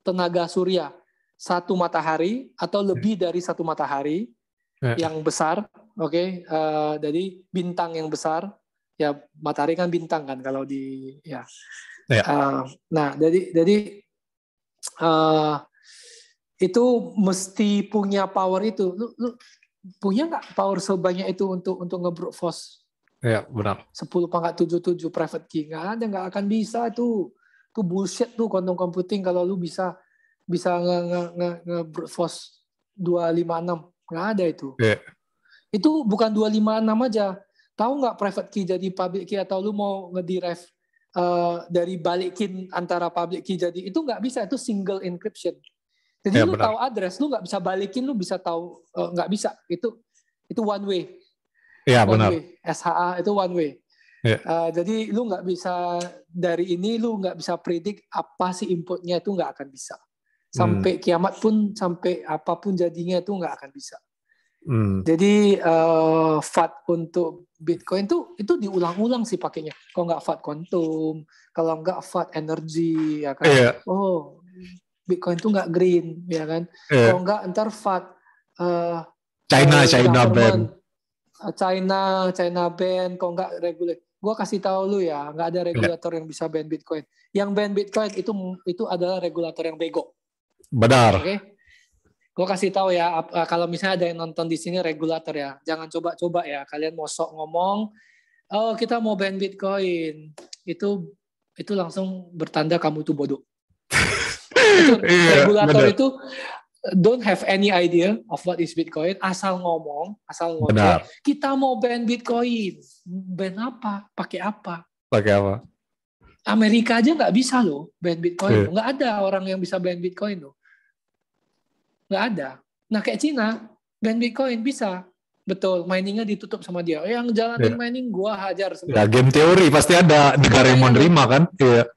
tenaga surya, satu matahari atau lebih dari satu matahari yang besar, oke? Jadi bintang yang besar, ya matahari kan bintang kan kalau di ya. Nah, jadi itu mesti punya power itu. Lu punya nggak power sebanyak itu untuk nge-brute force? Iya, benar. 10⁻77 private key nggak akan bisa itu bullshit tuh quantum computing kalau lu bisa nge-brute force 256 nggak ada itu. Itu bukan 256 aja. Tahu nggak private key jadi public key atau lu mau ngederive dari balikin antara public key jadi itu nggak bisa, itu single encryption. Jadi lu tahu address, lu nggak bisa balikin, lu bisa tahu nggak bisa. Itu one way. Iya benar. SHA itu one way. Jadi lu nggak bisa dari ini, lu nggak bisa predik apa sih inputnya, itu nggak akan bisa. Sampai kiamat pun, sampai apapun jadinya itu nggak akan bisa. Jadi FAT untuk Bitcoin itu diulang-ulang sih pakainya. Kalau nggak FAT quantum, kalau nggak FAT energy, ya kan? Oh, Bitcoin itu nggak green, ya kan? Kalau nggak ntar FAT China ban. China ban, kalau nggak regulate. Gue kasih tahu lu ya, nggak ada regulator yang bisa ban Bitcoin. Yang ban Bitcoin itu adalah regulator yang bego. Benar. Oke? Gue kasih tahu ya, kalau misalnya ada yang nonton di sini regulator ya, jangan coba-coba ya. Kalian mau sok ngomong, oh kita mau ban Bitcoin, itu langsung bertanda kamu tuh bodoh. Regulator itu don't have any idea of what is Bitcoin, asal ngomong, kita mau ban Bitcoin. Ban apa? Pakai apa? Amerika aja nggak bisa loh ban Bitcoin. Nggak ada orang yang bisa ban Bitcoin loh. Nggak ada. Nah kayak Cina, ban Bitcoin bisa. Betul, miningnya ditutup sama dia. Yang jalanin mining gua hajar semua. Ya, game teori pasti ada negara yang mau nerima kan? Iya.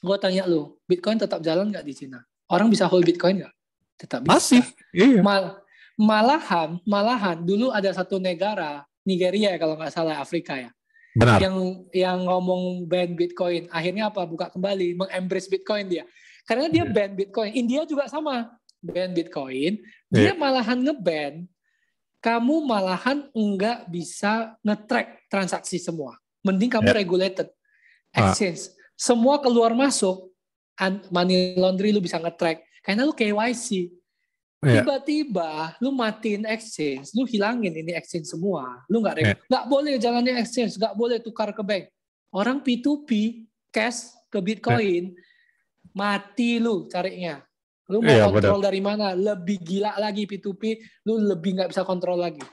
Gua tanya lu, Bitcoin tetap jalan nggak di Cina? Orang bisa hold Bitcoin nggak? Tetap bisa. Masih, iya. Malahan dulu ada satu negara, Nigeria kalau nggak salah, Afrika ya. Benar. Yang ngomong ban Bitcoin, akhirnya apa? Buka kembali, mengembrace Bitcoin dia. Karena dia ban Bitcoin. India juga sama, ban Bitcoin. Dia malahan ngeban. Kamu malahan nggak bisa nge-track transaksi semua. Mending kamu regulated exchange. Semua keluar masuk, money laundry lu bisa nge-track. Karena lu KYC. Tiba-tiba lu matiin exchange, lu hilangin ini exchange semua. Lu nggak boleh jalanin exchange, nggak boleh tukar ke bank. Orang P2P, cash ke Bitcoin, mati lu carinya. Lu mau kontrol dari mana? Lebih gila lagi P2P, lu lebih nggak bisa kontrol lagi.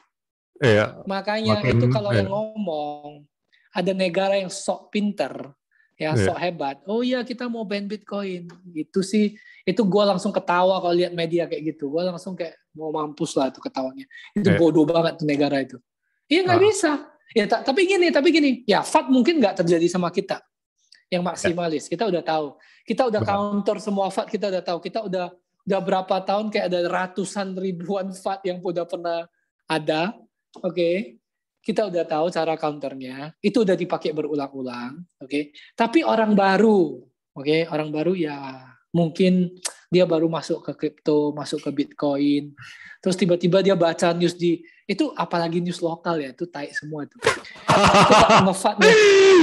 Makanya itu kalau yang ngomong, ada negara yang sok pinter, ya sok hebat. Oh iya kita mau ban Bitcoin. Itu sih, itu gue langsung ketawa kalau lihat media kayak gitu. Gue langsung kayak mau mampus lah itu ketawanya. Itu bodoh banget tuh negara itu. Iya nggak bisa. Ya tapi gini. Ya FAT mungkin nggak terjadi sama kita. Yang maksimalis, kita udah tahu. Kita udah counter semua FAT, kita udah tahu. Kita udah berapa tahun kayak ada ratusan ribuan FAT yang udah pernah ada. Oke. Kita udah tahu cara counternya. Itu udah dipakai berulang-ulang. Oke. Tapi orang baru, orang baru ya mungkin dia baru masuk ke kripto, masuk ke Bitcoin. Terus tiba-tiba dia baca news itu apalagi news lokal ya, itu tai semua itu. Ngefatnya.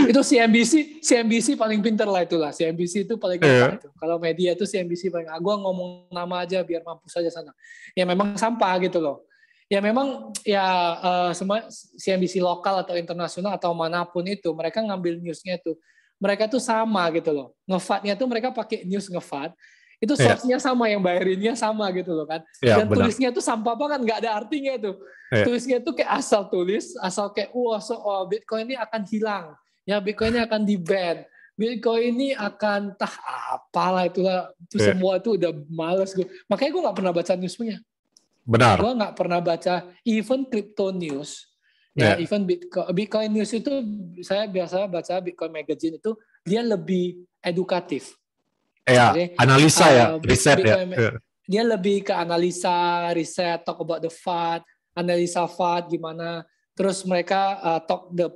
Itu CNBC paling pinter lah itulah. CNBC itu paling ngefat itu. Kalau media itu CNBC paling. Gua ngomong nama aja biar mampus aja sana. Ya memang sampah gitu loh. Ya memang ya semua CNBC lokal atau internasional atau manapun itu mereka ngambil newsnya itu. Mereka tuh sama gitu loh. Ngefatnya tuh mereka pakai news ngefat. Itu source-nya sama, yang bayarinnya sama gitu loh kan. Dan tulisnya tuh sampah banget, nggak ada artinya tuh. Tulisnya tuh kayak asal tulis, asal kayak Bitcoin ini akan hilang. Ya Bitcoin ini akan di-ban. Bitcoin ini akan apalah itulah. Itu semua tuh udah males gue. Makanya gue nggak pernah baca newsnya. Benar. Gue nggak pernah baca even crypto news. Ya, even Bitcoin news itu saya biasa baca Bitcoin Magazine itu dia lebih edukatif. Analisa riset Bitcoin, dia lebih ke analisa, riset, talk about the FAT, analisa FAT gimana. Terus mereka talk the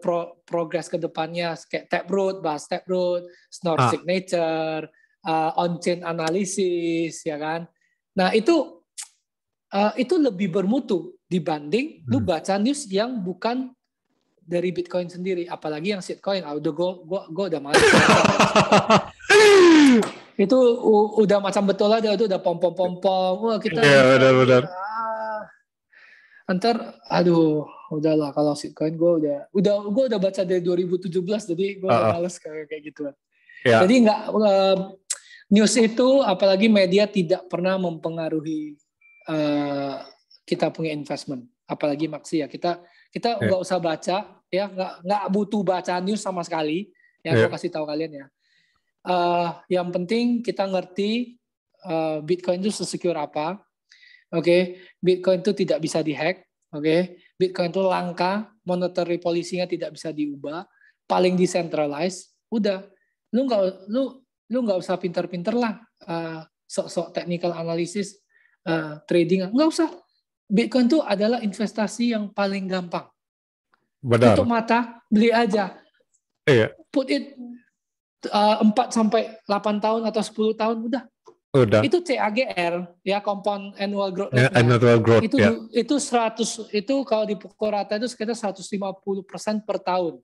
progress ke depannya kayak Taproot, bahas Taproot, Snort Signature, on-chain analysis, ya kan. Nah, itu lebih bermutu dibanding lu baca news yang bukan dari Bitcoin sendiri, apalagi yang shitcoin. Gue udah malas. Itu udah macam betul aja, itu udah pom. Wah kita. Iya benar. Antar, udahlah kalau shitcoin gue udah baca dari 2017, jadi gue udah males kayak gitu. Jadi nggak news itu, apalagi media tidak pernah mempengaruhi kita punya investment, apalagi Maksi ya kita nggak usah baca ya, nggak butuh baca news sama sekali ya. Gue kasih tahu kalian ya. Yang penting kita ngerti Bitcoin itu sesecure apa. Bitcoin itu tidak bisa dihack. Bitcoin itu langka, monetary policy-nya tidak bisa diubah, paling decentralized. Udah, lu nggak usah pinter-pinter lah, sok-sok technical analysis, trading, nggak usah. Bitcoin itu adalah investasi yang paling gampang. Benar. Tutup mata, beli aja. Put it 4-8 tahun atau 10 tahun udah. Itu CAGR ya, compound annual growth rate. Itu 100, itu kalau dipukul rata itu sekitar 150% per tahun.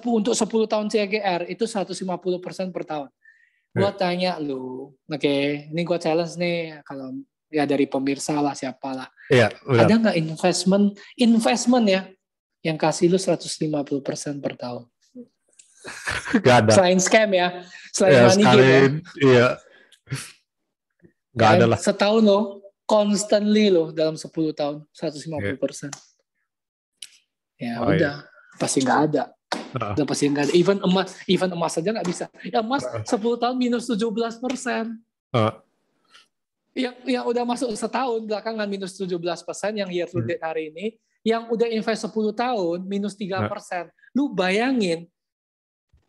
Untuk 10 tahun CAGR itu 150% per tahun. Gua tanya lu, ini gua challenge nih, kalau ya dari pemirsa lah, siapa lah. Ada nggak investment ya yang kasih lu 150% per tahun? Gak ada. Selain scam ya, selain money game ya. Iya. Gak ada lah. Setahun lo, constantly lo dalam 10 tahun 150%. Udah, pasti nggak ada. Udah pasti nggak ada. Even emas saja nggak bisa. Ya emas 10 tahun minus 17%. yang udah masuk setahun belakangan minus 17%, yang year to date hari ini, yang udah invest 10 tahun minus 3%. Lu bayangin.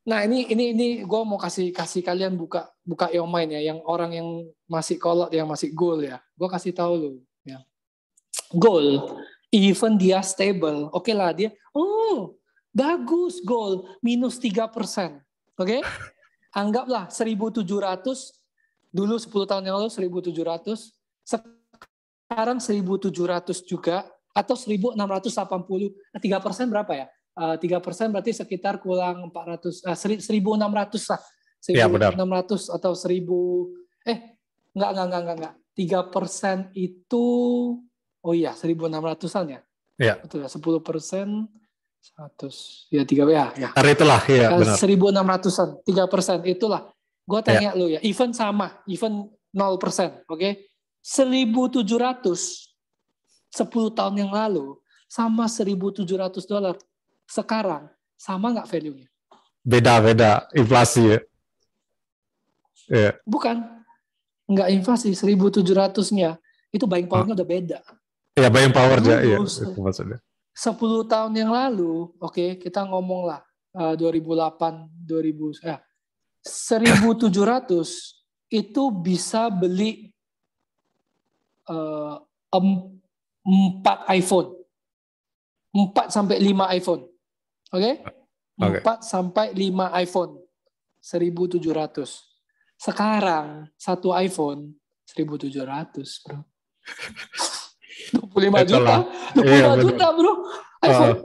Nah, ini gue mau kasih kalian buka your mind ya, yang orang yang masih kolot, yang masih gold ya. Gue kasih tahu lu ya. Gold, even dia stable, oke lah dia, bagus gold minus 3%. Oke? Anggaplah 1.700 dulu 10 tahun yang lalu 1.700, sekarang 1.700 juga, atau 1.680. 3% berapa ya? 3% berarti sekitar kurang 400, 1.600 lah. 1.600 Ya, benar. atau 1.000, enggak. 3% itu, 1.600-an ya? Ya. Betul ya, 10%, 100, ya 3, ya. Itulah, ya benar. 1.600-an, 3%, itulah. Gue tanya lu ya, even 0%, oke? 1.700, 10 tahun yang lalu, sama $1.700, sekarang, sama nggak value-nya? Beda, inflasi ya. Yeah. Bukan, nggak inflasi, 1.700-nya, itu buying power-nya udah beda. Ya, buying power aja, iya. 10 tahun yang lalu, oke, kita ngomong lah, 2008, 1.700 itu bisa beli 4 iPhone. 4 sampai 5 iPhone. Oke? 4 sampai 5 iPhone. 1.700. Sekarang 1 iPhone 1.700, Bro. 25 juta. 25 juta, Bro. iPhone.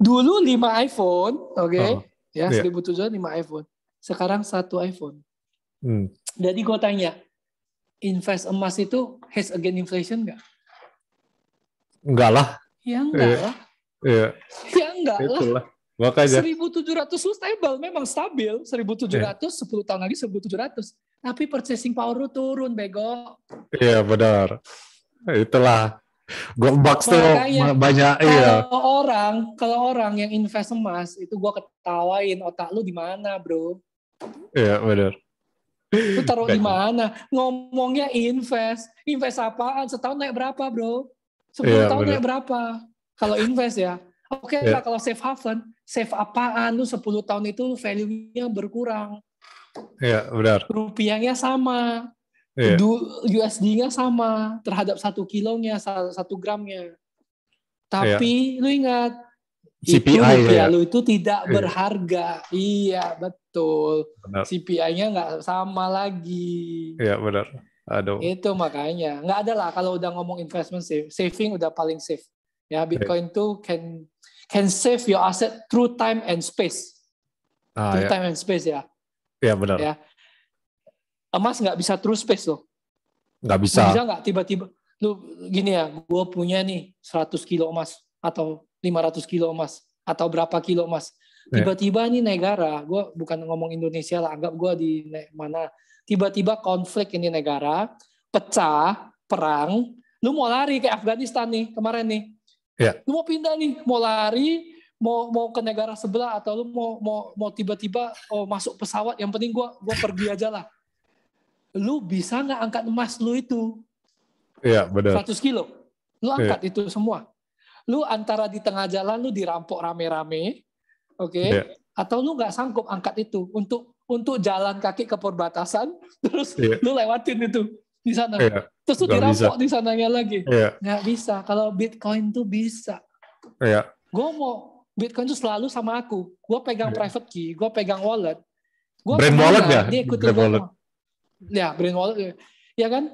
Dulu 5 iPhone, oke? Ya, 1.700 5 iPhone. Sekarang 1 iPhone. Jadi gue tanya, invest emas itu hedge against inflation nggak? Enggak lah. Ya enggak lah. Iya. Ya enggak lah. Makanya. 1.700 lu stable, memang stabil. 1.700, 10 tahun lagi 1.700. Tapi purchasing power lu turun, bego. Iya, benar. Itulah. Goldbucks tuh banyak. Kalau orang yang invest emas, itu gue ketawain, otak lu di mana, bro? Iya, benar. Lu taruh di mana? Ngomongnya invest apaan? Setahun naik berapa, bro? 10 tahun naik berapa? Kalau invest ya. Oke lah, kalau safe haven, safe apaan? Lu 10 tahun itu value-nya berkurang. Iya, benar. Rupiahnya sama. USD-nya sama terhadap 1 kilonya, 1 gramnya. Tapi lu ingat, CPI, itu rupiah lu itu tidak berharga. Iya, betul. Benar. CPI-nya nggak sama lagi. Iya, benar. Aduh. Itu makanya. Nggak ada lah kalau udah ngomong investment, saving udah paling safe. Ya, Bitcoin tuh can save your asset through time and space. Time and space ya. Iya, benar. Ya. Emas nggak bisa through space loh. Nggak bisa. Bisa nggak tiba-tiba, lu gini ya, gue punya nih 100 kilo emas, atau 500 kilo emas, atau berapa kilo emas. Tiba-tiba nih negara, gue bukan ngomong Indonesia lah, anggap gue di mana, tiba-tiba konflik ini negara, pecah, perang, lu mau lari ke Afghanistan nih, kemarin nih. Lu mau pindah nih, mau lari, mau ke negara sebelah, atau lu mau tiba-tiba masuk pesawat, yang penting gue pergi aja lah. Lu bisa nggak angkat emas lu itu? Iya, benar. 100 kilo. Lu angkat itu semua. Lu antara di tengah jalan lu dirampok rame-rame, oke? Atau lu nggak sanggup angkat itu untuk jalan kaki ke perbatasan, terus lu lewatin itu di sana. Terus lu dirampok di sananya lagi. Nggak bisa. Kalau Bitcoin tuh bisa. Gue mau Bitcoin tuh selalu sama aku. Gue pegang private key, gue pegang wallet. Brand wallet ya? Dia ikutin gue. Ya, brand wallet. Ya kan?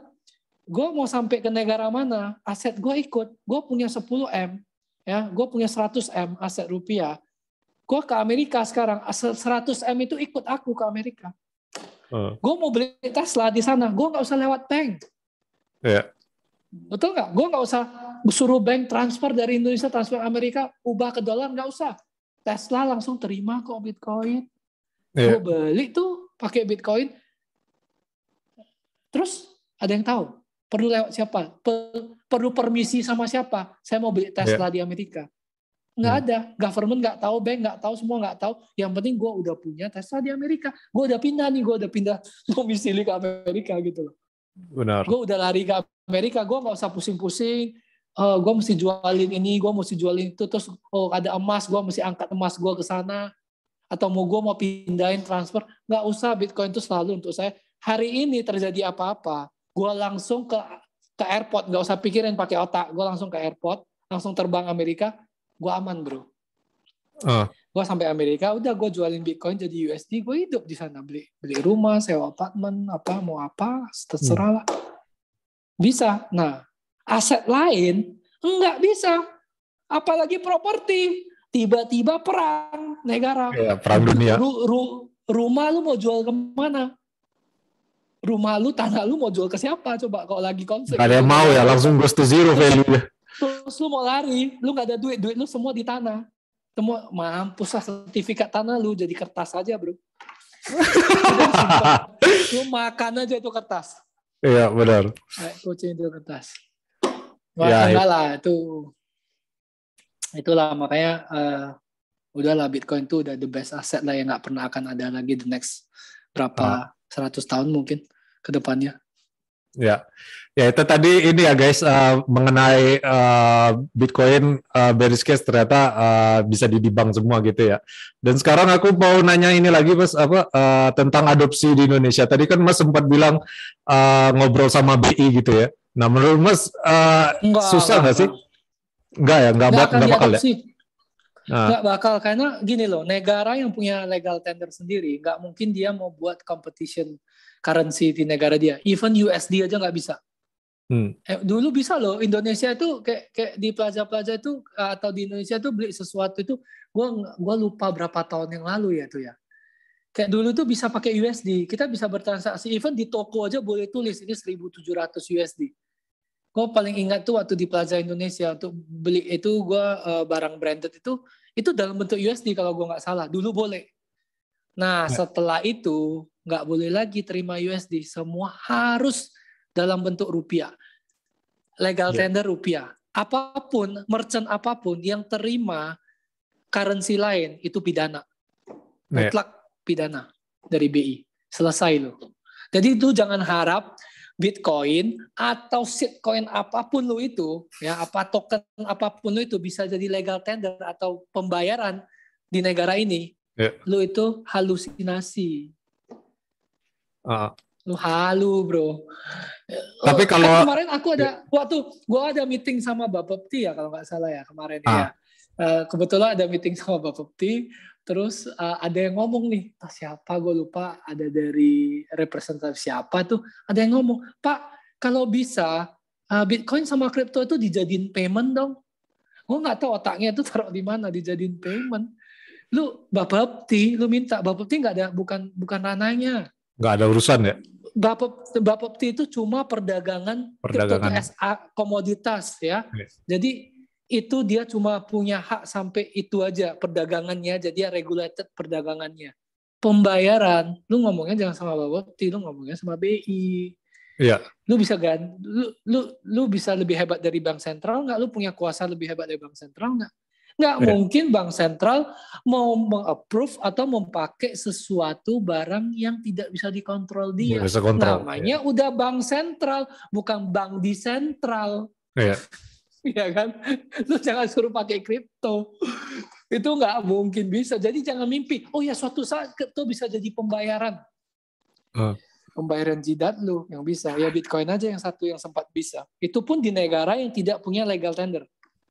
Gue mau sampai ke negara mana, aset gue ikut. Gue punya 10 M, ya, gue punya 100 M aset rupiah. Gue ke Amerika sekarang, 100 M itu ikut aku ke Amerika. Gue mau beli Tesla di sana, gue nggak usah lewat bank. Betul nggak? Gue nggak usah suruh bank transfer dari Indonesia, transfer Amerika, ubah ke dolar, nggak usah. Tesla langsung terima kok Bitcoin. Gue beli tuh pakai Bitcoin. Terus ada yang tahu? Perlu lewat siapa? Perlu permisi sama siapa? Saya mau beli Tesla di Amerika. Nggak ada. Government nggak tahu, bank nggak tahu, semua nggak tahu. Yang penting gue udah punya Tesla di Amerika. Gue udah pindah domisili ke Amerika gitu loh. Benar. Gue udah lari ke Amerika, gue nggak usah pusing-pusing. Gue mesti jualin ini, gue mesti jualin itu. Terus ada emas, gue mesti angkat emas gue ke sana. Atau gue mau pindahin transfer. Nggak usah, Bitcoin itu selalu untuk saya. Hari ini terjadi apa-apa, gue langsung ke airport. Nggak usah pikirin pakai otak. Gue langsung ke airport, langsung terbang Amerika. Gue aman, bro. Gue sampai Amerika, udah gue jualin Bitcoin jadi USD, gue hidup di sana, beli rumah, sewa apartemen, mau apa, terserah lah. Bisa. Nah, aset lain enggak bisa. Apalagi properti. Tiba-tiba perang negara. Ya, perang dunia. Rumah lu mau jual kemana? Rumah lu, tanah lu mau jual ke siapa? Coba kalau lagi konflik. Gak ada yang mau ya, langsung goes to zero value. Terus lu mau lari, lu gak ada duit lu semua di tanah. Semua mampus lah, sertifikat tanah lu jadi kertas aja, bro. Lu makan aja itu kertas. Iya, benar. Kucing itu kertas. Enggak lah, itulah makanya udahlah, Bitcoin itu udah the best asset lah yang gak pernah akan ada lagi the next berapa 100 tahun mungkin ke depannya. Ya itu tadi ini ya guys, mengenai Bitcoin bearish case ternyata bisa didibang semua gitu ya. Dan sekarang aku mau nanya ini lagi Mas, tentang adopsi di Indonesia. Tadi kan Mas sempat bilang ngobrol sama BI gitu ya. Nah menurut Mas susah nggak sih? Enggak ya, enggak bakal ya. Nggak bakal, karena gini loh, negara yang punya legal tender sendiri nggak mungkin dia mau buat competition currency di negara dia. Even USD aja nggak bisa. Dulu bisa loh, Indonesia itu kayak di plaza-plaza itu atau di Indonesia itu beli sesuatu itu, gua lupa berapa tahun yang lalu ya tuh ya. Kayak dulu tuh bisa pakai USD, kita bisa bertransaksi, even di toko aja boleh tulis ini 1.700 USD. Gue paling ingat tuh waktu di Plaza Indonesia untuk beli itu, gue barang branded itu dalam bentuk USD kalau gue nggak salah. Dulu boleh. Nah setelah itu nggak boleh lagi terima USD, semua harus dalam bentuk rupiah. Legal tender rupiah. Apapun, merchant apapun yang terima currency lain itu pidana. Mutlak pidana dari BI. Selesai loh. Jadi itu jangan harap Bitcoin atau shitcoin apapun lu itu, ya apa token apapun lu itu bisa jadi legal tender atau pembayaran di negara ini. Lu itu halusinasi. Lu halu, bro. Tapi kalau kemarin aku gua ada meeting sama Bapepti ya kalau nggak salah ya kemarin ya. Kebetulan ada meeting sama Bapepti. Terus ada yang ngomong nih, siapa gue lupa, ada dari representatif siapa tuh, ada yang ngomong, Pak, kalau bisa Bitcoin sama kripto itu dijadiin payment dong. Gue nggak tahu otaknya itu taruh di mana dijadiin payment. Lu Bapepti, lu minta, Bapepti nggak ada, bukan ranahnya. Nggak ada urusan ya? Bapepti itu cuma perdagangan. Kripto itu komoditas ya. Jadi itu dia cuma punya hak sampai itu aja perdagangannya, jadi dia regulated perdagangannya. Pembayaran, lu ngomongnya jangan sama Bapepti, lu ngomongnya sama BI. Iya. Lu bisa lu bisa lebih hebat dari bank sentral nggak? Lu punya kuasa lebih hebat dari bank sentral nggak? Nggak mungkin bank sentral mau meng-approve atau memakai sesuatu barang yang tidak bisa dikontrol dia. Bisa kontrol. Namanya udah bank sentral, bukan bank disentral. Iya. Ya kan, lu jangan suruh pakai kripto, itu nggak mungkin bisa. Jadi jangan mimpi, oh ya suatu saat kripto bisa jadi pembayaran, pembayaran jidat lu yang bisa. Ya Bitcoin aja yang satu yang sempat bisa. Itu pun di negara yang tidak punya legal tender,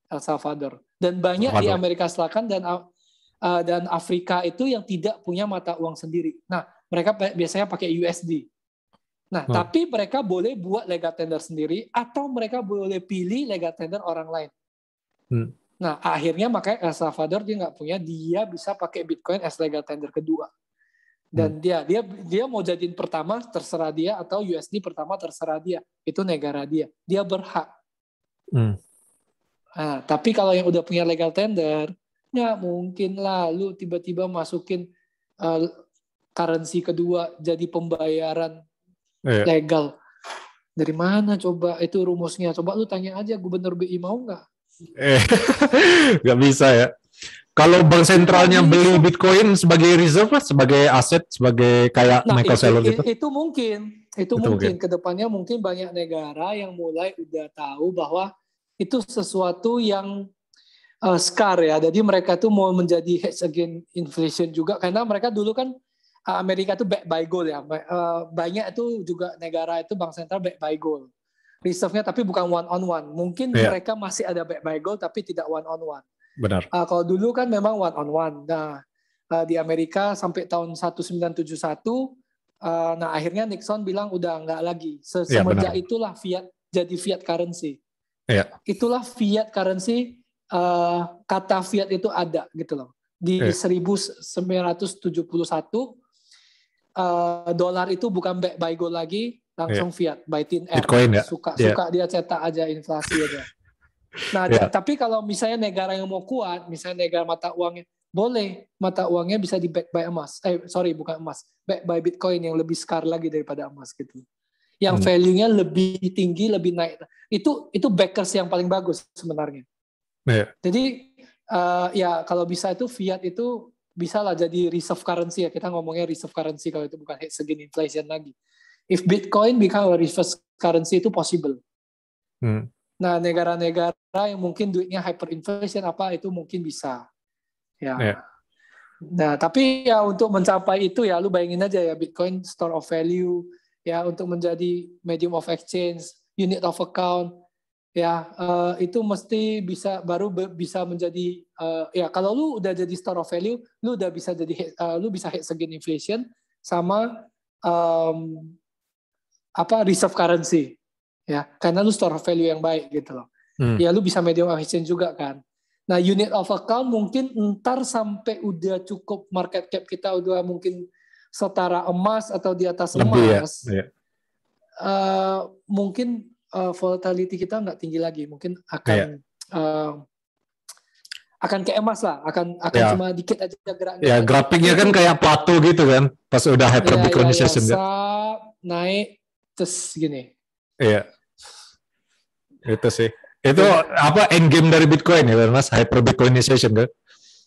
El Salvador, dan banyak di Amerika Selatan dan Afrika itu yang tidak punya mata uang sendiri. Nah mereka biasanya pakai USD. Nah, tapi mereka boleh buat legal tender sendiri atau mereka boleh pilih legal tender orang lain. Nah, akhirnya makanya El Salvador dia nggak punya, dia bisa pakai Bitcoin as legal tender kedua. Dan dia mau jadiin pertama terserah dia atau USD pertama terserah dia. Itu negara dia. Dia berhak. Nah, tapi kalau yang udah punya legal tender, nggak mungkin lah lu tiba-tiba masukin currency kedua jadi pembayaran legal. Dari mana coba itu rumusnya? Coba lu tanya aja Gubernur BI mau nggak? Nggak bisa ya. Kalau bank sentralnya beli Bitcoin sebagai reserve lah, sebagai aset, sebagai kayak Nah, Michael Saylor gitu. itu mungkin. Itu mungkin. mungkin. Kedepannya mungkin banyak negara yang mulai udah tahu bahwa itu sesuatu yang SCAR ya. Jadi mereka tuh mau menjadi hedge against inflation juga. Karena mereka dulu kan Amerika itu back by gold ya. Banyak itu juga negara itu bank sentral back by gold. Reserve-nya tapi bukan one on one. Mungkin mereka masih ada back by gold tapi tidak one on one. Benar. Kalau dulu kan memang one on one. Nah, di Amerika sampai tahun 1971, nah akhirnya Nixon bilang udah nggak lagi. Semenjak itulah fiat jadi fiat currency. Ya. Itulah fiat currency. Kata fiat itu ada gitu loh. Di 1971 dolar itu bukan by gold lagi, langsung fiat by thin air. Bitcoin ya. Suka dia cetak aja inflasi aja. Nah, tapi kalau misalnya negara yang mau kuat, misalnya negara mata uangnya boleh, mata uangnya bisa di back by emas. Bukan emas, back by Bitcoin yang lebih SCAR lagi daripada emas gitu. Yang value-nya lebih tinggi, lebih naik. Itu backers yang paling bagus sebenarnya. Jadi ya kalau bisa itu fiat itu bisa lah jadi reserve currency ya. Kita ngomongnya reserve currency kalau itu bukan hedge against inflation lagi. If Bitcoin become a reserve currency itu possible. Nah, negara-negara yang mungkin duitnya hyperinflation itu mungkin bisa. Ya. Nah, tapi ya untuk mencapai itu ya lu bayangin aja ya Bitcoin store of value ya untuk menjadi medium of exchange, unit of account ya itu mesti bisa menjadi ya kalau lu udah jadi store of value, lu udah bisa jadi lu bisa hedge against inflation sama reserve currency. Ya, karena lu store value yang baik gitu loh. Ya lu bisa medium of exchange juga kan. Nah, unit of account mungkin ntar sampai udah cukup market cap kita udah mungkin setara emas atau di atas emas. Ya. Mungkin volatility kita nggak tinggi lagi, mungkin akan ke emas lah, akan cuma dikit aja geraknya. Ya, grafiknya kan kayak plateau gitu kan, pas udah hyper-Bitcoinization kan. Naik terus gini. Iya. Itu sih. Itu end game dari Bitcoin ya, Mas? Hyper-Bitcoinization kan?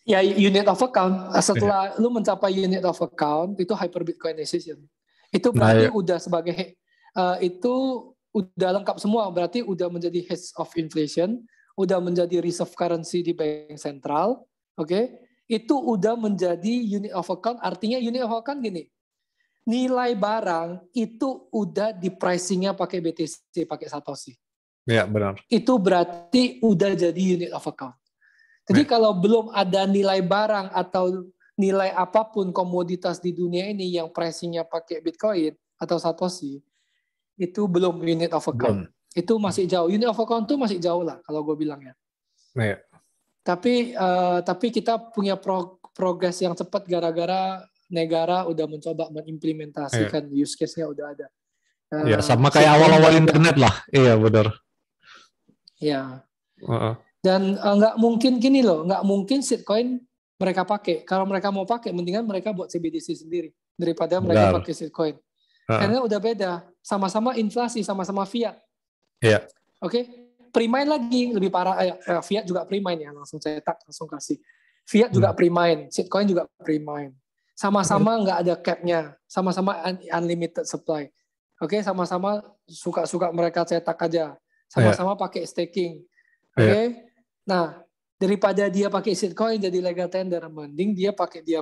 Ya, unit of account. Setelah lu mencapai unit of account, itu hyper-Bitcoinization. Itu berarti udah sebagai itu udah lengkap semua. Berarti udah menjadi hedge of inflation, udah menjadi reserve currency di bank sentral. Oke? Itu udah menjadi unit of account. Artinya unit of account gini. Nilai barang itu udah di pricing-nya pakai BTC, pakai Satoshi. Ya, benar. Itu berarti udah jadi unit of account. Jadi kalau belum ada nilai barang atau nilai apapun komoditas di dunia ini yang pricing-nya pakai Bitcoin atau Satoshi, itu belum unit of account. Itu masih jauh. Unit of account itu masih jauh lah kalau gue bilangnya. Ya. Tapi kita punya progres yang cepat gara-gara negara udah mencoba mengimplementasikan use case-nya udah ada. Ya, sama kayak awal-awal internet lah. Iya, benar. Ya. Dan nggak mungkin gini loh, nggak mungkin shitcoin mereka pakai. Kalau mereka mau pakai, mendingan mereka buat CBDC sendiri daripada mereka pakai shitcoin. Karena udah beda. Sama-sama inflasi, sama-sama fiat. Iya. Oke. Pre-mine lagi lebih parah. Fiat juga pre-mine ya, langsung cetak, langsung kasih. Fiat juga pre-mine, shitcoin juga pre-mine. Sama-sama nggak ada cap-nya, sama-sama unlimited supply. Oke, sama-sama suka-suka mereka cetak aja. Sama-sama pakai staking. Oke. Nah, daripada dia pakai shitcoin jadi legal tender, mending dia pakai dia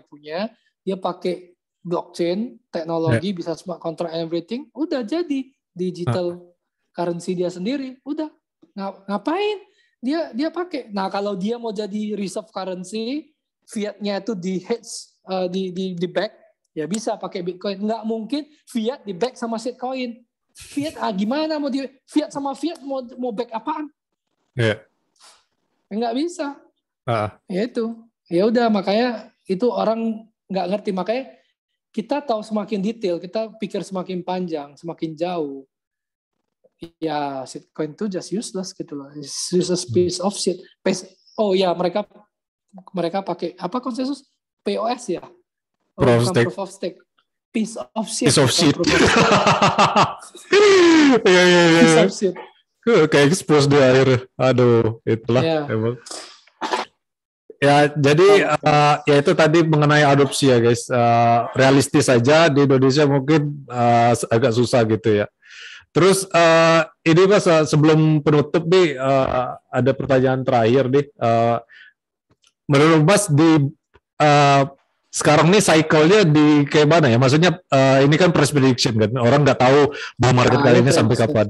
pakai blockchain, teknologi, bisa smart contract everything, udah jadi digital currency dia sendiri, udah. Ngapain? Dia pakai. Nah, kalau dia mau jadi reserve currency, fiat-nya itu di hedge, di back, ya bisa pakai Bitcoin. Nggak mungkin fiat di back sama shitcoin. Fiat gimana mau di fiat sama fiat mau back apaan? Nggak bisa. Ya itu. Ya udah, makanya itu orang nggak ngerti. Makanya kita tahu semakin detail, kita pikir semakin panjang, semakin jauh. Ya shitcoin itu just useless gitu loh. It's useless piece of shit. Oh ya, mereka pakai apa konsensus? POS ya. Proof of stake. Piece of shit. Piece of shit. Piece of shit. Kayak expose di akhir. Aduh, itulah Ya, emang. Ya, jadi ya itu tadi mengenai adopsi ya guys. Realistis saja di Indonesia mungkin agak susah gitu ya. Terus ini Mas, sebelum penutup nih ada pertanyaan terakhir nih. Menurut Mas di uh, sekarang nih cycle-nya di kayak mana ya? Maksudnya ini kan price prediction kan, orang nggak tahu bull market kali ini ini sampai prediction. kapan.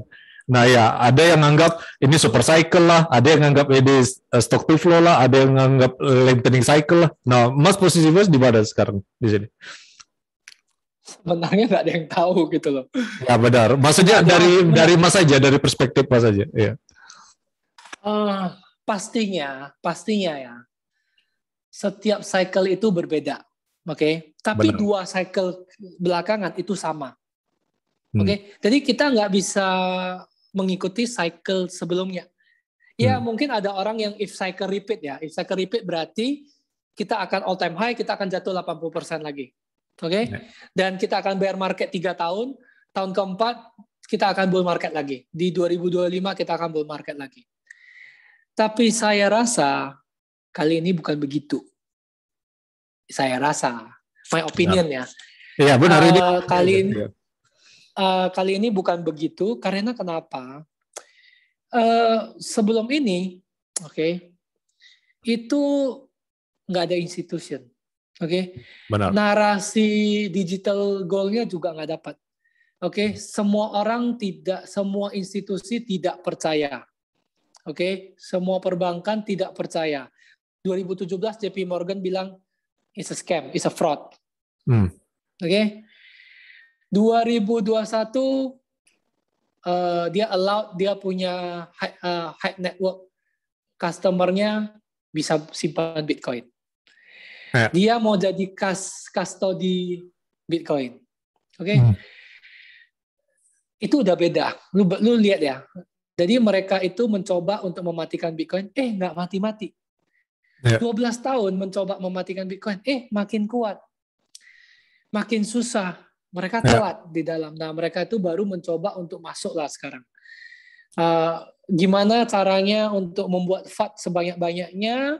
Nah ya, ada yang nganggap ini super cycle lah, ada yang nganggap ini stock to flow lah, ada yang nganggap lengthening cycle lah. Nah, Mas posisi Mas di mana sekarang di sini? Sebenarnya nggak ada yang tahu gitu loh. Ya benar. Nggak Maksudnya ada yang dari Mas aja, dari perspektif Mas aja. Iya. pastinya ya. Setiap cycle itu berbeda, oke? Tapi Benar. 2 cycle belakangan itu sama, Hmm. oke? Jadi kita nggak bisa mengikuti cycle sebelumnya. Ya mungkin ada orang yang if cycle repeat ya, if cycle repeat berarti kita akan all time high, kita akan jatuh 80% lagi, oke? Ya. Dan kita akan bear market 3 tahun, tahun keempat kita akan bull market lagi. Di 2025 kita akan bull market lagi. Tapi saya rasa kali ini bukan begitu. Saya rasa, my opinion ya. Iya benar ini. Kali ini bukan begitu karena kenapa? Sebelum ini, oke, itu nggak ada institution, oke. Benar. Narasi digital goalnya juga nggak dapat, oke. Semua institusi tidak percaya, oke. Semua perbankan tidak percaya. 2017 JP Morgan bilang it's a scam, it's a fraud. Oke. 2021 dia punya high network customer-nya bisa simpan Bitcoin. Dia mau jadi custody Bitcoin. Oke. Itu udah beda. Lu lihat ya. Jadi mereka itu mencoba untuk mematikan Bitcoin, nggak mati-mati. 12 tahun mencoba mematikan Bitcoin, makin kuat. Makin susah. Mereka telat di dalam. Nah, mereka itu baru mencoba untuk masuk lah sekarang. Gimana caranya untuk membuat FUD sebanyak-banyaknya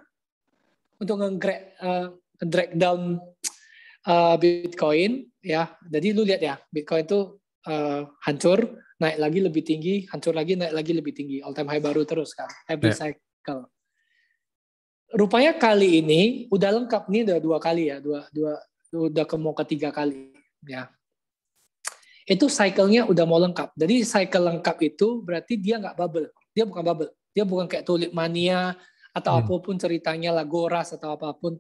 untuk nge-drag down Bitcoin, ya. Jadi lu lihat ya, Bitcoin itu hancur, naik lagi lebih tinggi, hancur lagi, naik lagi lebih tinggi. All time high baru terus kan, every cycle. Rupanya kali ini udah lengkap nih, udah 2 kali ya, udah mau ketiga kali ya. Itu cycle-nya udah mau lengkap. Jadi cycle lengkap itu berarti dia nggak bubble. Dia bukan bubble. Dia bukan kayak tulip mania atau apapun ceritanya Lagoras atau apapun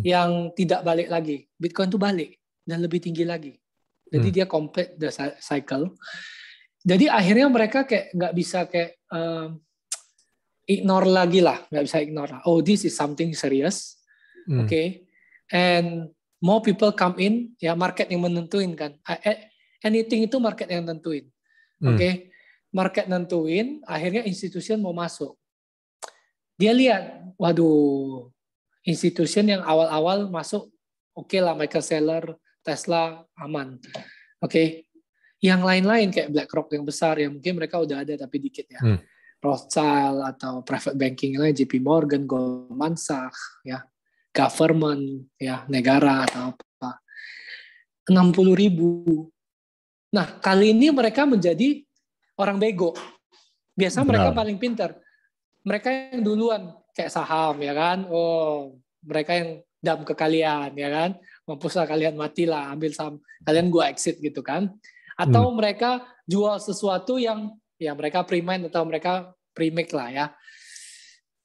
yang tidak balik lagi. Bitcoin itu balik dan lebih tinggi lagi. Jadi dia complete the cycle. Jadi akhirnya mereka kayak nggak bisa kayak ignore lagi lah, nggak bisa ignore lah. Oh, this is something serious, okay? And more people come in, ya market yang menentuin kan. Anything itu market yang nentuin, okay? Market nentuin, akhirnya institution mau masuk. Dia lihat, waduh, institution yang awal-awal masuk, oke lah, Michael Saylor, Tesla aman, oke? Yang lain-lain kayak BlackRock yang besar, ya mungkin mereka udah ada tapi dikit ya. Rothschild atau private banking lain, JP Morgan, Goldman Sachs, ya, government, ya, negara atau apa, 60.000. Nah, kali ini mereka menjadi orang bego. Biasa mereka paling pintar. Mereka yang duluan kayak saham, ya kan? Oh, mereka yang dump ke kalian, ya kan? Mampuslah kalian, matilah, ambil saham, kalian gua exit gitu kan? Atau mereka jual sesuatu yang ya mereka pre-mine atau mereka pre-make lah ya.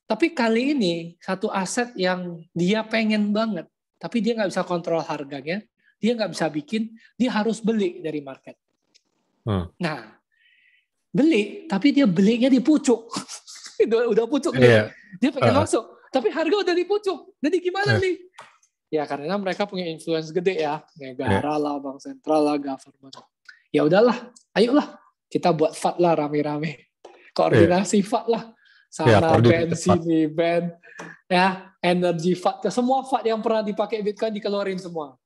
Tapi kali ini satu aset yang dia pengen banget, tapi dia nggak bisa kontrol harganya, dia nggak bisa bikin, dia harus beli dari market. Nah, beli, tapi dia belinya di pucuk. udah pucuk nih. Dia pengen masuk, tapi harga udah di pucuk. Jadi gimana nih? Ya karena mereka punya influence gede ya, negara lah, bank sentral lah, government. Ya udahlah, ayolah kita buat FUD lah rame-rame. Koordinasi FUD lah. Sana band, sini band. Ya, energy FUD. Semua FUD yang pernah dipakai Bitcoin dikeluarin semua.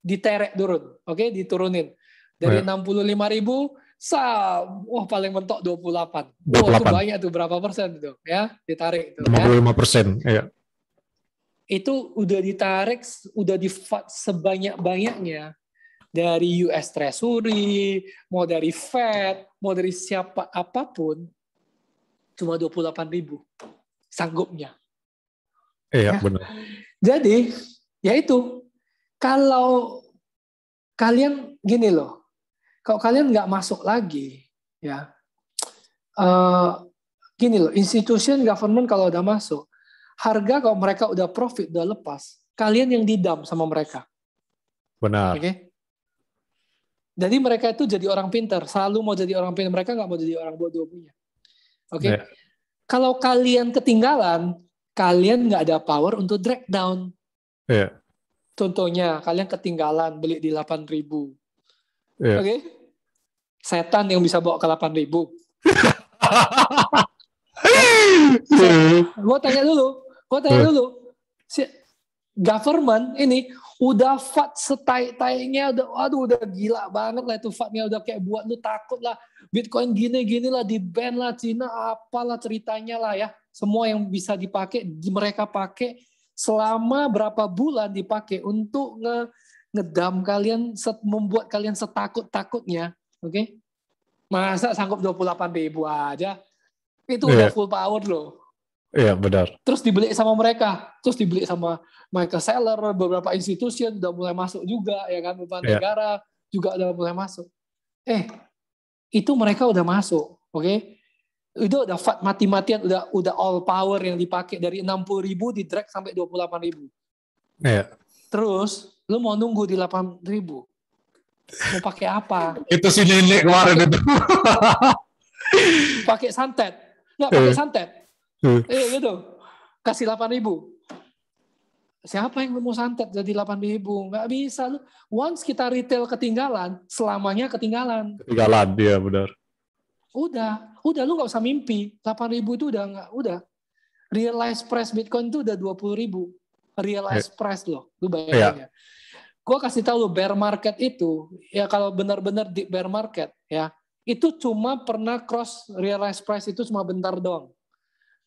Diterek turun, oke, diturunin. Dari 65.000 Wah paling mentok 28. 28. Wah itu banyak tuh, berapa persen itu ya ditarik itu 55%, ya. Itu udah ditarik, udah di sebanyak-banyaknya dari US Treasury, mau dari Fed, mau dari siapa apapun, cuma 28.000 sanggupnya. Iya, Ya. benar. Jadi, ya itu, kalau kalian gini loh, kalau kalian nggak masuk lagi, ya, gini loh, institution government kalau udah masuk, harga kalau mereka udah profit, udah lepas, kalian yang didam sama mereka. Benar. Oke? Jadi mereka itu jadi orang pintar, selalu mau jadi orang pintar, mereka nggak mau jadi orang bodoh punya. Oke? Ya. Kalau kalian ketinggalan, kalian nggak ada power untuk drag down. Iya. Contohnya, kalian ketinggalan beli di 8.000. Iya. Oke? Setan yang bisa bawa ke 8.000. Gue tanya dulu. Government ini udah FAT setai-tainya, udah gila banget lah itu FAT-nya, udah kayak buat lu takut lah. Bitcoin gini-gini lah, di ban lah, Cina apalah ceritanya lah ya. Semua yang bisa dipakai, mereka pakai selama berapa bulan dipakai untuk ngedam kalian, membuat kalian setakut-takutnya. Oke? Masa sanggup 28.000 aja? Itu udah full power loh. Iya, benar. Terus dibeli sama mereka, terus dibeli sama Michael Saylor, beberapa institusi udah mulai masuk juga, ya kan, beberapa negara juga udah mulai masuk. Itu mereka udah masuk, oke? Itu udah FAT mati-matian, udah all power yang dipakai dari 60.000 di drag sampai 28.000. Iya. Terus lu mau nunggu di 8.000? Mau pakai apa? Itu si nenek kemarin itu. Pakai santet? Nggak pakai santet? Gitu. Kasih 8.000. Siapa yang mau santet jadi 8.000? Nggak bisa. Once kita retail ketinggalan, selamanya ketinggalan. Ketinggalan, dia benar. Udah lu nggak usah mimpi. 8.000 itu udah. Realized price Bitcoin itu udah 20.000. Realized price loh. Lu bayangin ya. Gue kasih tahu lu, bear market itu, ya kalau benar-benar di bear market, ya, itu cuma pernah cross realized price itu cuma bentar doang.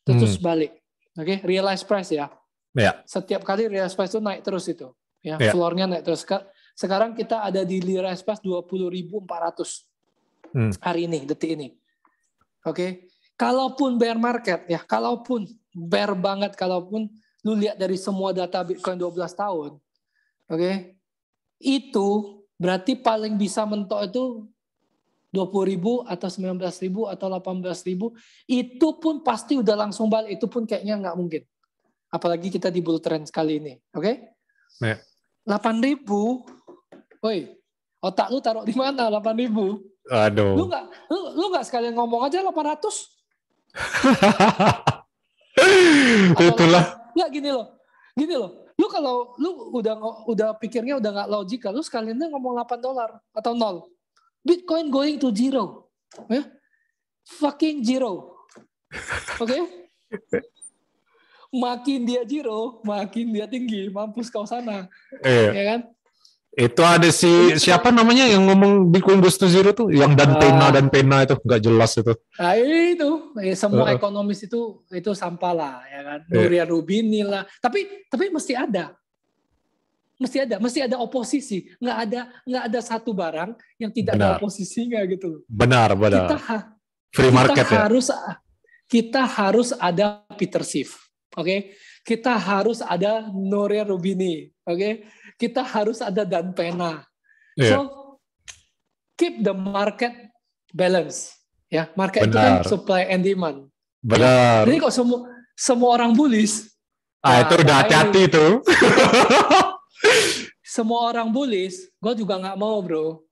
Terus balik. Oke, realized price ya. Setiap kali realized price itu naik terus itu. Ya, floor-nya naik terus. Sekarang kita ada di realized price 20.400 hari ini, detik ini. Oke. Kalaupun bear market ya, kalaupun bear banget, kalaupun lu lihat dari semua data Bitcoin 12 tahun. Oke. Itu berarti paling bisa mentok itu 20.000 atau 19.000 atau 18.000, itu pun pasti udah langsung balik. Itu pun kayaknya nggak mungkin. Apalagi kita di bull trend sekali ini, oke? 8.000, woi, otak lu taruh di mana 8.000? Aduh. Lu nggak sekalian ngomong aja 800? Itulah. Nggak gini loh. Lu kalau lu udah pikirnya udah nggak logikal, lu sekalian ngomong $8 atau 0. Bitcoin going to zero. Fucking zero. Oke? Makin dia zero, makin dia tinggi. Mampus kau sana. Ya kan? Itu ada siapa namanya yang ngomong Bitcoin goes to zero tuh? Yang dan pena itu. Nggak jelas itu. Nah itu. Semua ekonomis itu sampah lah. Ya kan? Nuria Rubini lah. Tapi mesti ada. Mesti ada oposisi. Nggak ada satu barang yang tidak ada oposisinya gitu. Benar. Free market kita harus ada Peter Schiff, oke? Kita harus ada Nuria Rubini, oke? Kita harus ada Dan Pena. So keep the market balance, ya. Market itu kan supply and demand. Benar. Jadi kok semua orang bullish. Itu udah hati-hati tuh. Semua orang bullish, gue juga nggak mau, bro.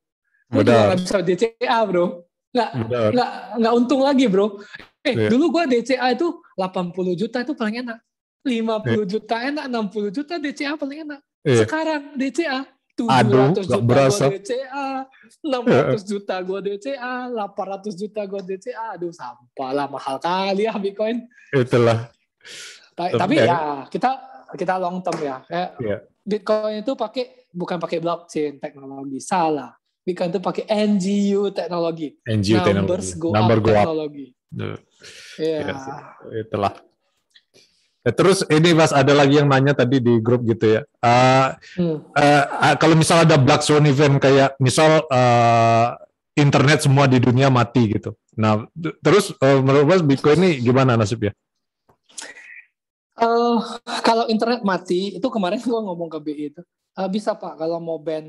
Gue juga nggak bisa DCA, bro. Nggak untung lagi, bro. Dulu gue DCA itu 80 juta itu paling enak. 50 juta enak, 60 juta DCA paling enak. Sekarang DCA 700 juta gue DCA, 600 juta gue DCA, 800 juta gue DCA. Aduh, sampah lah, mahal kali ya Bitcoin. Itulah. Tapi ya kita long term ya. Bitcoin itu bukan pakai blockchain teknologi, salah. Bitcoin itu pakai NGU teknologi. NGU Numbers teknologi. go Number up go up. teknologi. Iya. Iya. Itulah. Terus ini Mas ada lagi yang nanya tadi di grup gitu ya. Kalau misal ada black swan event kayak misal internet semua di dunia mati gitu. Nah, terus menurut Mas Bitcoin ini gimana nasibnya? Kalau internet mati, itu kemarin gue ngomong ke BI itu, bisa Pak kalau mau ban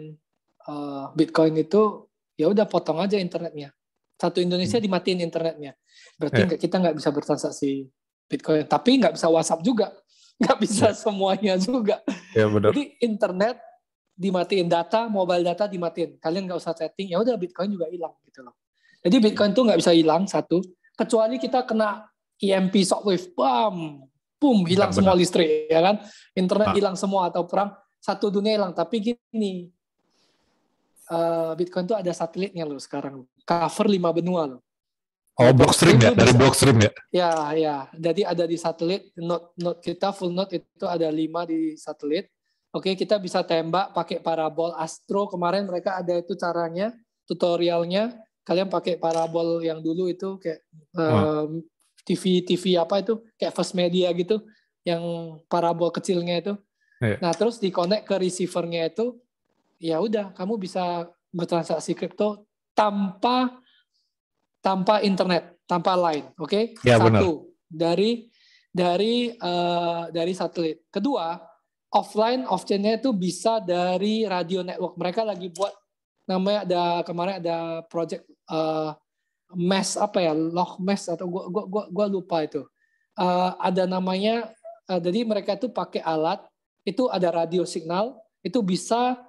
Bitcoin itu, ya udah potong aja internetnya. Satu Indonesia dimatiin internetnya. Berarti kita nggak bisa bertransaksi Bitcoin. Tapi nggak bisa WhatsApp juga. Nggak bisa semuanya juga. Ya, benar. Jadi internet dimatiin, data, mobile data dimatiin. Kalian nggak usah chatting, ya udah Bitcoin juga hilang gitu loh. Jadi Bitcoin tuh nggak bisa hilang, satu. Kecuali kita kena EMP shockwave, bam, boom, hilang semua listrik, ya kan? Internet hilang semua atau perang, satu dunia hilang. Tapi gini, Bitcoin tuh ada satelitnya loh sekarang, cover 5 benua loh. Oh, Blockstream ya, dari Blockstream ya? Ya. Jadi ada di satelit, node kita full node itu ada 5 di satelit. Oke, kita bisa tembak pakai parabol Astro. Kemarin mereka ada itu caranya, tutorialnya. Kalian pakai parabol yang dulu itu kayak TV apa itu, kayak First Media gitu, yang parabol kecilnya itu. Nah, terus di-connect ke receiver-nya itu, ya udah, kamu bisa bertransaksi kripto tanpa internet, tanpa line, oke? Ya, satu, benar. dari satelit. Kedua, offline, off-chain-nya itu bisa dari radio network. Mereka lagi buat, namanya kemarin ada project mesh apa ya, log mesh atau gua lupa itu. Ada namanya, jadi mereka tuh pakai alat, itu ada radio signal, itu bisa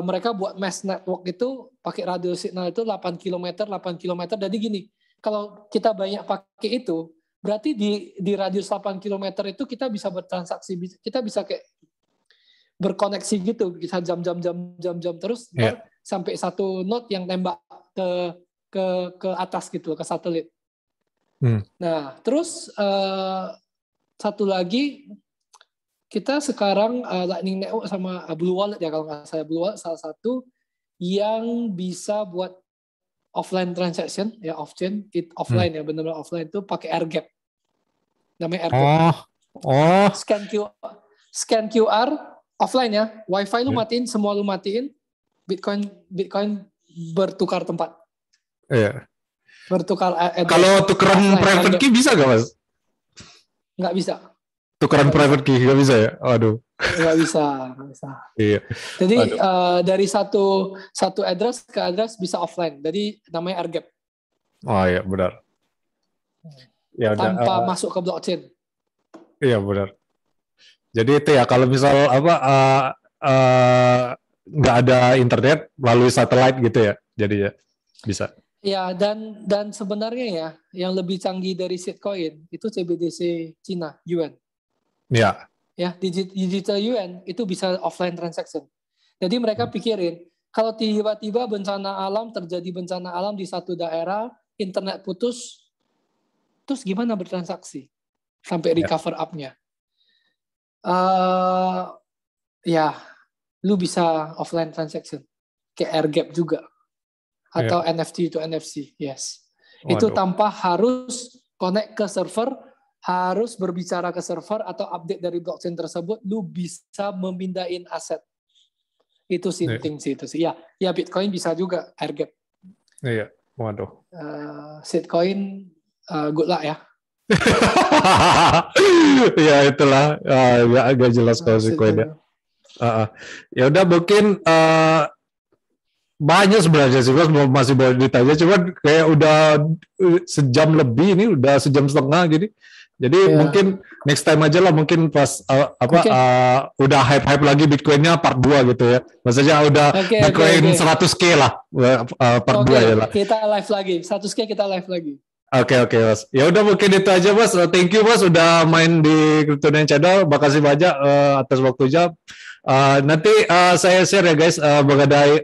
mereka buat mesh network itu pakai radio signal itu 8 km. Jadi gini, kalau kita banyak pakai itu, berarti di radius 8 km itu kita bisa bertransaksi, kita bisa kayak berkoneksi gitu, bisa jam terus sampai satu node yang tembak ke atas gitu, ke satelit. Nah, terus satu lagi, kita sekarang Lightning Network sama Blue Wallet ya, kalau nggak salah Blue Wallet salah satu yang bisa buat offline transaction ya, off-chain, offline ya, benar-benar offline itu pakai air gap. Namanya air gap. Scan QR offline ya, WiFi lu matiin, semua lu matiin, Bitcoin bertukar tempat. Iya. Bertukar address. Kalau tukeran private key bisa nggak Mas? Nggak bisa. Tukeran private key nggak bisa ya? Aduh. Nggak bisa. Iya. Jadi dari satu address ke address bisa offline. Jadi namanya air gap. Oh iya, benar. Ya, tanpa masuk ke blockchain. Iya, benar. Jadi itu ya, kalau misal nggak ada internet melalui satelit gitu ya, jadi ya bisa. Ya, dan sebenarnya ya, yang lebih canggih dari Shitcoin itu CBDC Cina, Yuan. Ya. Ya, digital Yuan itu bisa offline transaction. Jadi mereka pikirin, kalau tiba-tiba terjadi bencana alam di satu daerah, internet putus, terus gimana bertransaksi sampai recover up-nya? Ya, lu bisa offline transaction, kayak air gap juga, atau NFT to NFC, yes. Itu tanpa harus connect ke server, harus berbicara ke server atau update dari blockchain tersebut, lu bisa memindahin aset. Itu sinting sih itu sih. Ya Bitcoin bisa juga air gap. Iya, waduh. Shitcoin good luck ya. Ya itulah agak jelas kalau Shitcoin ya. Ya udah, mungkin banyak sebenarnya sih Mas, masih boleh ditanya, cuman kayak udah sejam lebih, ini udah sejam setengah gini. Jadi mungkin next time aja lah, mungkin pas udah hype lagi Bitcoinnya part 2 gitu ya. Maksudnya udah Bitcoin 100K lah, part 2 ya lah. Kita live lagi, 100K kita live lagi. Oke Mas. Ya udah, mungkin itu aja Mas. Thank you Mas udah main di Cryptonian Channel. Makasih banyak atas waktunya. Nanti saya share ya guys mengenai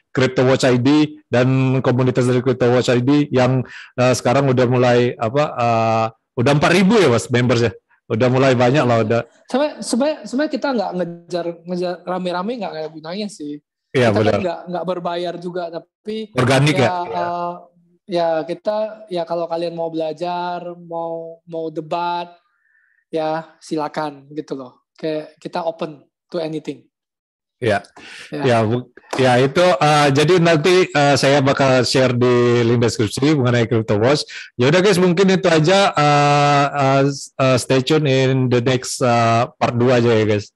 CryptoWatch ID dan komunitas dari CryptoWatch ID yang sekarang udah mulai udah 4.000 ya Mas members ya. Udah mulai banyak lah udah. Sebenarnya kita nggak ngejar rame-rame, nggak ada gunanya sih. Iya, kita benar. kan nggak berbayar juga, tapi Organik ya. ya kita ya kalau kalian mau belajar, mau debat, ya silakan gitu loh. Kayak kita open to anything. Ya, Ya. ya itu. Jadi nanti saya bakal share di link deskripsi mengenai CryptoWatch. Ya udah guys, mungkin itu aja. Stay tune in the next part 2 aja ya guys.